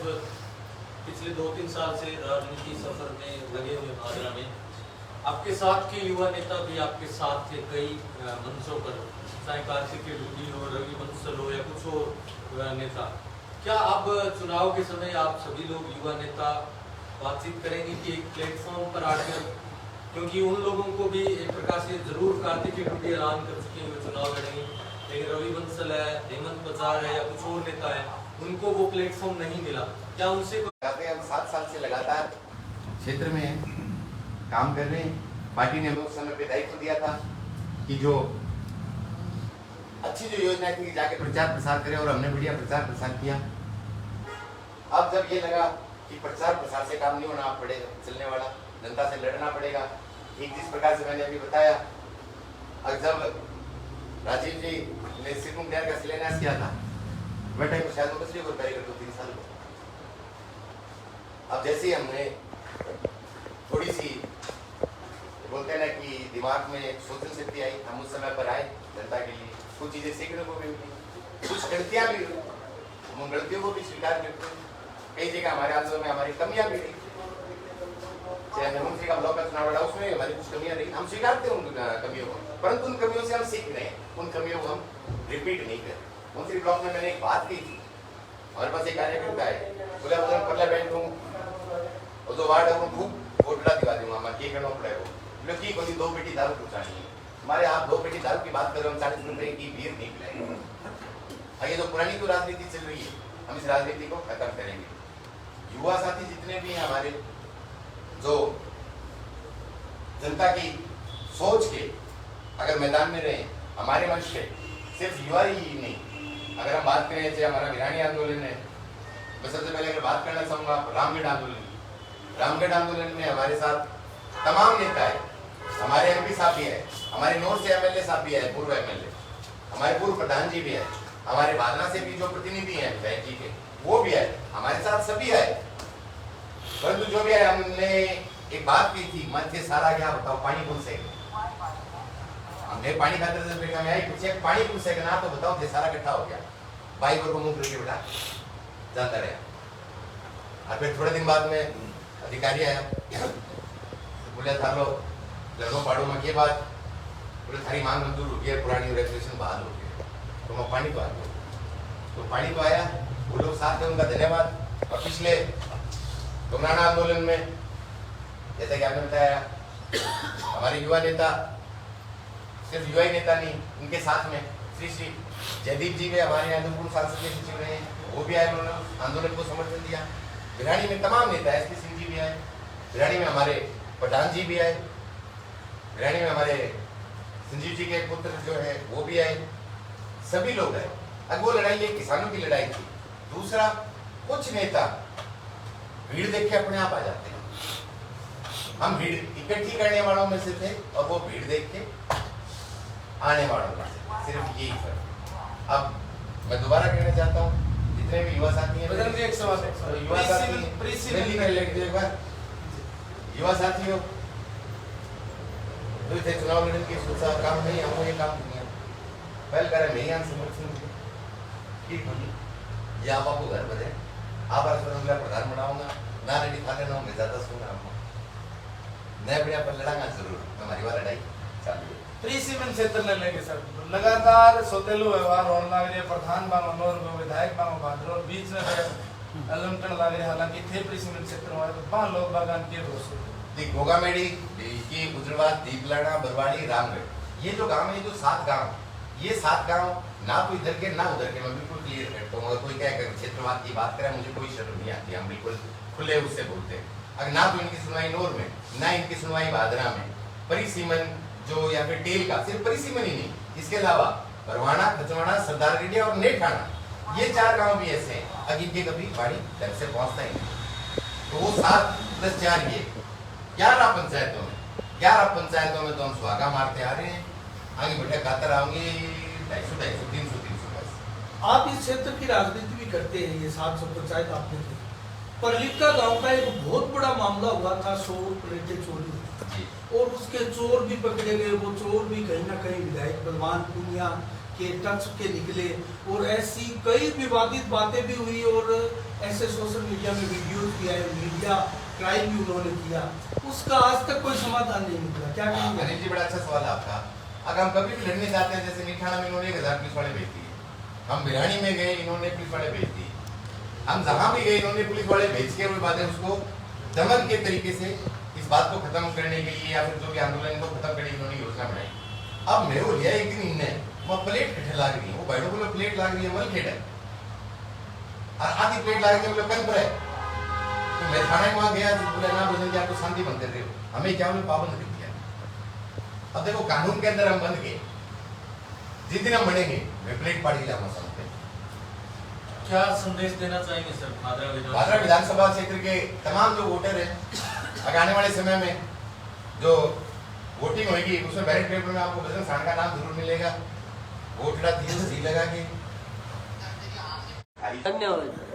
पिछले 2-3 साल से राजनीति सफर में लगे हुए भाजपा में, आपके साथ के युवा नेता भी आपके साथ थे कई मंचों पर, चाहे कार्तिक डूडी हो, रवि बंसल हो या कुछ और नेता। क्या अब चुनाव के समय आप सभी लोग युवा नेता बातचीत करेंगे कि एक प्लेटफॉर्म पर आकर, क्योंकि उन लोगों को भी एक प्रकार से जरूर कार्तिक डूडी ऐलान कर चुके हैं चुनाव लड़ेंगे, लेकिन रवि बंसल है, हेमंत बचार है या कुछ और नेता है, उनको वो प्लेटफॉर्म नहीं मिला। क्या उनसे हम 7 साल से लगातार क्षेत्र में काम कर रहे हैं। पार्टी ने हमें उस समय पे दायित्व दिया था कि जो अच्छी जो योजना थी जाके प्रचार प्रसार करें, और हमने बढ़िया प्रचार प्रसार किया। अब जब ये लगा कि प्रचार प्रसार से काम नहीं होना पड़ेगा, चलने वाला जनता से लड़ना पड़ेगा, ठीक जिस प्रकार से मैंने अभी बताया, और जब राजीव जी ने सिकुम डैम का शिलान्यास किया था वह टाइम शायद वो पिछले को कार्य करते 3 साल को। अब जैसे ही हमने थोड़ी सी बोलते हैं ना कि दिमाग में एक सोचने शक्ति आई, हम उस समय पर आए जनता के लिए, कुछ चीजें सीखने को भी मिली, कुछ गलतियां भी हुई, हम उन गलतियों को भी स्वीकार करते हैं। कई जगह हमारे आंदोलन में हमारी कमियां भी रही, चाहे मुख्यमंत्री का ब्लॉक का चुनाव लड़ा उसमें हमारी कुछ कमियां रही, हम स्वीकारते हैं उन कमियों को, परंतु उन कमियों से हम सीख रहे हैं, उन कमियों को हम रिपीट नहीं कर। मुख्यमंत्री ब्लॉक में मैंने एक बात की थी, हमारे पास एक कार्यकर्ता है, बोला पार्लियामेंट हूँ और जो वार्ड है वो खूब वोट दिवा दूंगा, हमारे ये करना पड़ेगा वो, क्योंकि कोई 2 पेटी दारू पहुँचानी है हमारे, आप 2 पेटी दारू की बात कर रहे हो, हम 40 रुपए की बीयर नहीं पिलाएंगे। ये जो पुरानी तो राजनीति चल रही है, हम इस राजनीति को खत्म करेंगे। युवा साथी जितने भी हैं हमारे, जो जनता की सोच के अगर मैदान में रहे, हमारे मंच पे सिर्फ युवा ही नहीं, अगर हम बात करें जैसे हमारा भिरानी आंदोलन है, मैं सबसे पहले अगर बात करना चाहूंगा रामगढ़ आंदोलन। रामगढ़ आंदोलन में हमारे साथ तमाम नेता है, हमारे एमपी साहब भी है, हमारे नॉर्थ से एमएलए साहब भी है, पूर्व एमएलए, हमारे पूर्व प्रधान जी भी है, हमारे बादना से भी जो प्रतिनिधि हैं बैंक जी के वो भी है, हमारे साथ सभी है। परंतु जो भी है, हमने एक बात की थी, मन से सारा क्या बताओ पानी कौन से, हमने पानी खाते थे बेटा में आई पूछे पानी कौन से ना, तो बताओ थे सारा इकट्ठा हो गया, भाई को मुंह करके बेटा जाता रहा। और फिर थोड़े दिन बाद में अधिकारी आया, बोले था लो लड़ो पाड़ो में ये बात, बोले थारी मांग मंजूर हो गई, पुरानी रेगुलेशन बहाल हो गई, तो मैं पानी तो आ गया, तो पानी तो आया, वो लोग साथ में उनका धन्यवाद। और पिछले गुमराना आंदोलन में जैसा कि आपने बताया, हमारे युवा नेता, सिर्फ युवा ही नेता नहीं, उनके साथ में श्री जयदीप जी भी हमारे यहाँ पूर्व सांसद के सचिव रहे हैं, वो भी आए, उन्होंने आंदोलन को समर्थन दिया। भिरानी में तमाम नेता, एसपी सिंह जी भी आए, भिरानी में हमारे प्रधान जी भी आए, भिरानी में हमारे संजीव जी के पुत्र जो है वो भी आए, सभी लोग आए। अब वो लड़ाई एक किसानों की लड़ाई थी। दूसरा, कुछ नेता भीड़ देख के अपने आप आ जाते हैं, हम भीड़ इकट्ठी करने वालों में से थे और वो भीड़ देख के आने वालों में से, सिर्फ यही फर्क। अब मैं दोबारा कहना चाहता हूँ, जितने भी युवा साथी हैं, एक सवाल युवा साथी एक बार, युवा साथियों तो इतने चुनाव लड़ने की सोचा काम नहीं, हमको ये काम नहीं है, पहल करें नहीं आन समर्थन ठीक होगी, ये आप आपको घर बदे आप प्रधान बनाऊंगा ना, रेडी खा लेना मैं ज्यादा सुन रहा हूँ, नया बढ़िया पर लड़ांगा जरूर, हमारी वाला लड़ाई चालू है। प्रीसीमेंट क्षेत्र ले लेंगे सर, लगातार सोतेलू व्यवहार होने लग रहे, प्रधान बांगो नोर में विधायक बांगो भाद्रो बीच में अलमटन लग रहे, हालांकि थे प्रीसीमेंट क्षेत्र में तो 5 लोग बागान के दोस्तों देख घोगामेड़ी की गुजरवाद, दीपलाना, बरवाड़ी, रामगढ़, ये जो गांव है, जो 7 गांव, ये 7 गांव ना तो इधर के ना उधर के, मैं बिल्कुल क्लियर करता हूँ। कोई क्या क्षेत्रवाद की बात करें, मुझे कोई शर्म नहीं आती, हम बिल्कुल खुले उससे बोलते हैं। अगर ना तो इनकी सुनवाई नोर में, ना इनकी सुनवाई भादरा में, परिसीमन जो या फिर टेल का, सिर्फ परिसीमन ही नहीं, इसके अलावा परवाना, खचवाना, सरदारगढ़ और नेठाना, ये 4 गांव भी ऐसे हैं, अगर इनके कभी पानी ढंग से पहुंचता ही नहीं। तो वो 7 + 4 ये 11 पंचायतों में, 11 पंचायतों में तो हम सुहागा मारते आ रहे हैं, आगे बेटा खातर आऊंगी 250, 300 बस। आप इस क्षेत्र की राजनीति भी करते हैं, ये 700 पंचायत आपने की। परलिका गांव का एक बहुत बड़ा मामला हुआ था, 100 प्लेटें चोरी हुई और उसके चोर भी पकड़े गए। वो चोर भी कहीं ना कहीं विधायक बलवान पुनिया के टच के निकले और ऐसी कई विवादित बातें भी हुई और ऐसे सोशल मीडिया में वीडियोस भी आए, मीडिया ट्रायल भी उन्होंने किया, उसका आज तक कोई समाधान नहीं निकला। क्या कहेंगे? अनिल जी, बड़ा अच्छा सवाल है आपका। अगर हम कभी भी लड़ने जाते हैं, जैसे निठाना में इन्होंने 1000 पुलिस वाले भेज दिए, हम बिरानी में गए इन्होंने पुलिस वाले भेज दिए, हम जहां भी गए इन्होंने पुलिस वाले भेज के वो बातें उसको दमन के तरीके से इस बात को खत्म करने के लिए या फिर जो भी आंदोलन को खत्म करने की इन्होंने योजना बनाई। अब मेरे को लिया एक दिन इनने वो प्लेट कट्ठे लाग रही है, वो बैठो बोले प्लेट लाग रही है, मल खेट है और आधी प्लेट लाग रही है, बोले कल पर है। तो मैं थाने में वहां गया, बोले ना बोले आपको शांति बंद कर रहे हो, हमें क्या बोले पाबंद कर दिया। अब देखो कानून के अंदर हम बंद गए, जिस दिन हम बढ़ेंगे मैं प्लेट पार्टी लाऊंगा सब पे। क्या संदेश देना चाहेंगे सर भादरा विधानसभा क्षेत्र के तमाम जो वोटर हैं, आने वाले समय में जो वोटिंग होगी उसमें बैलेट पेपर में आपको बजरंग साण का नाम जरूर मिलेगा, वोट लगा के धन्यवाद।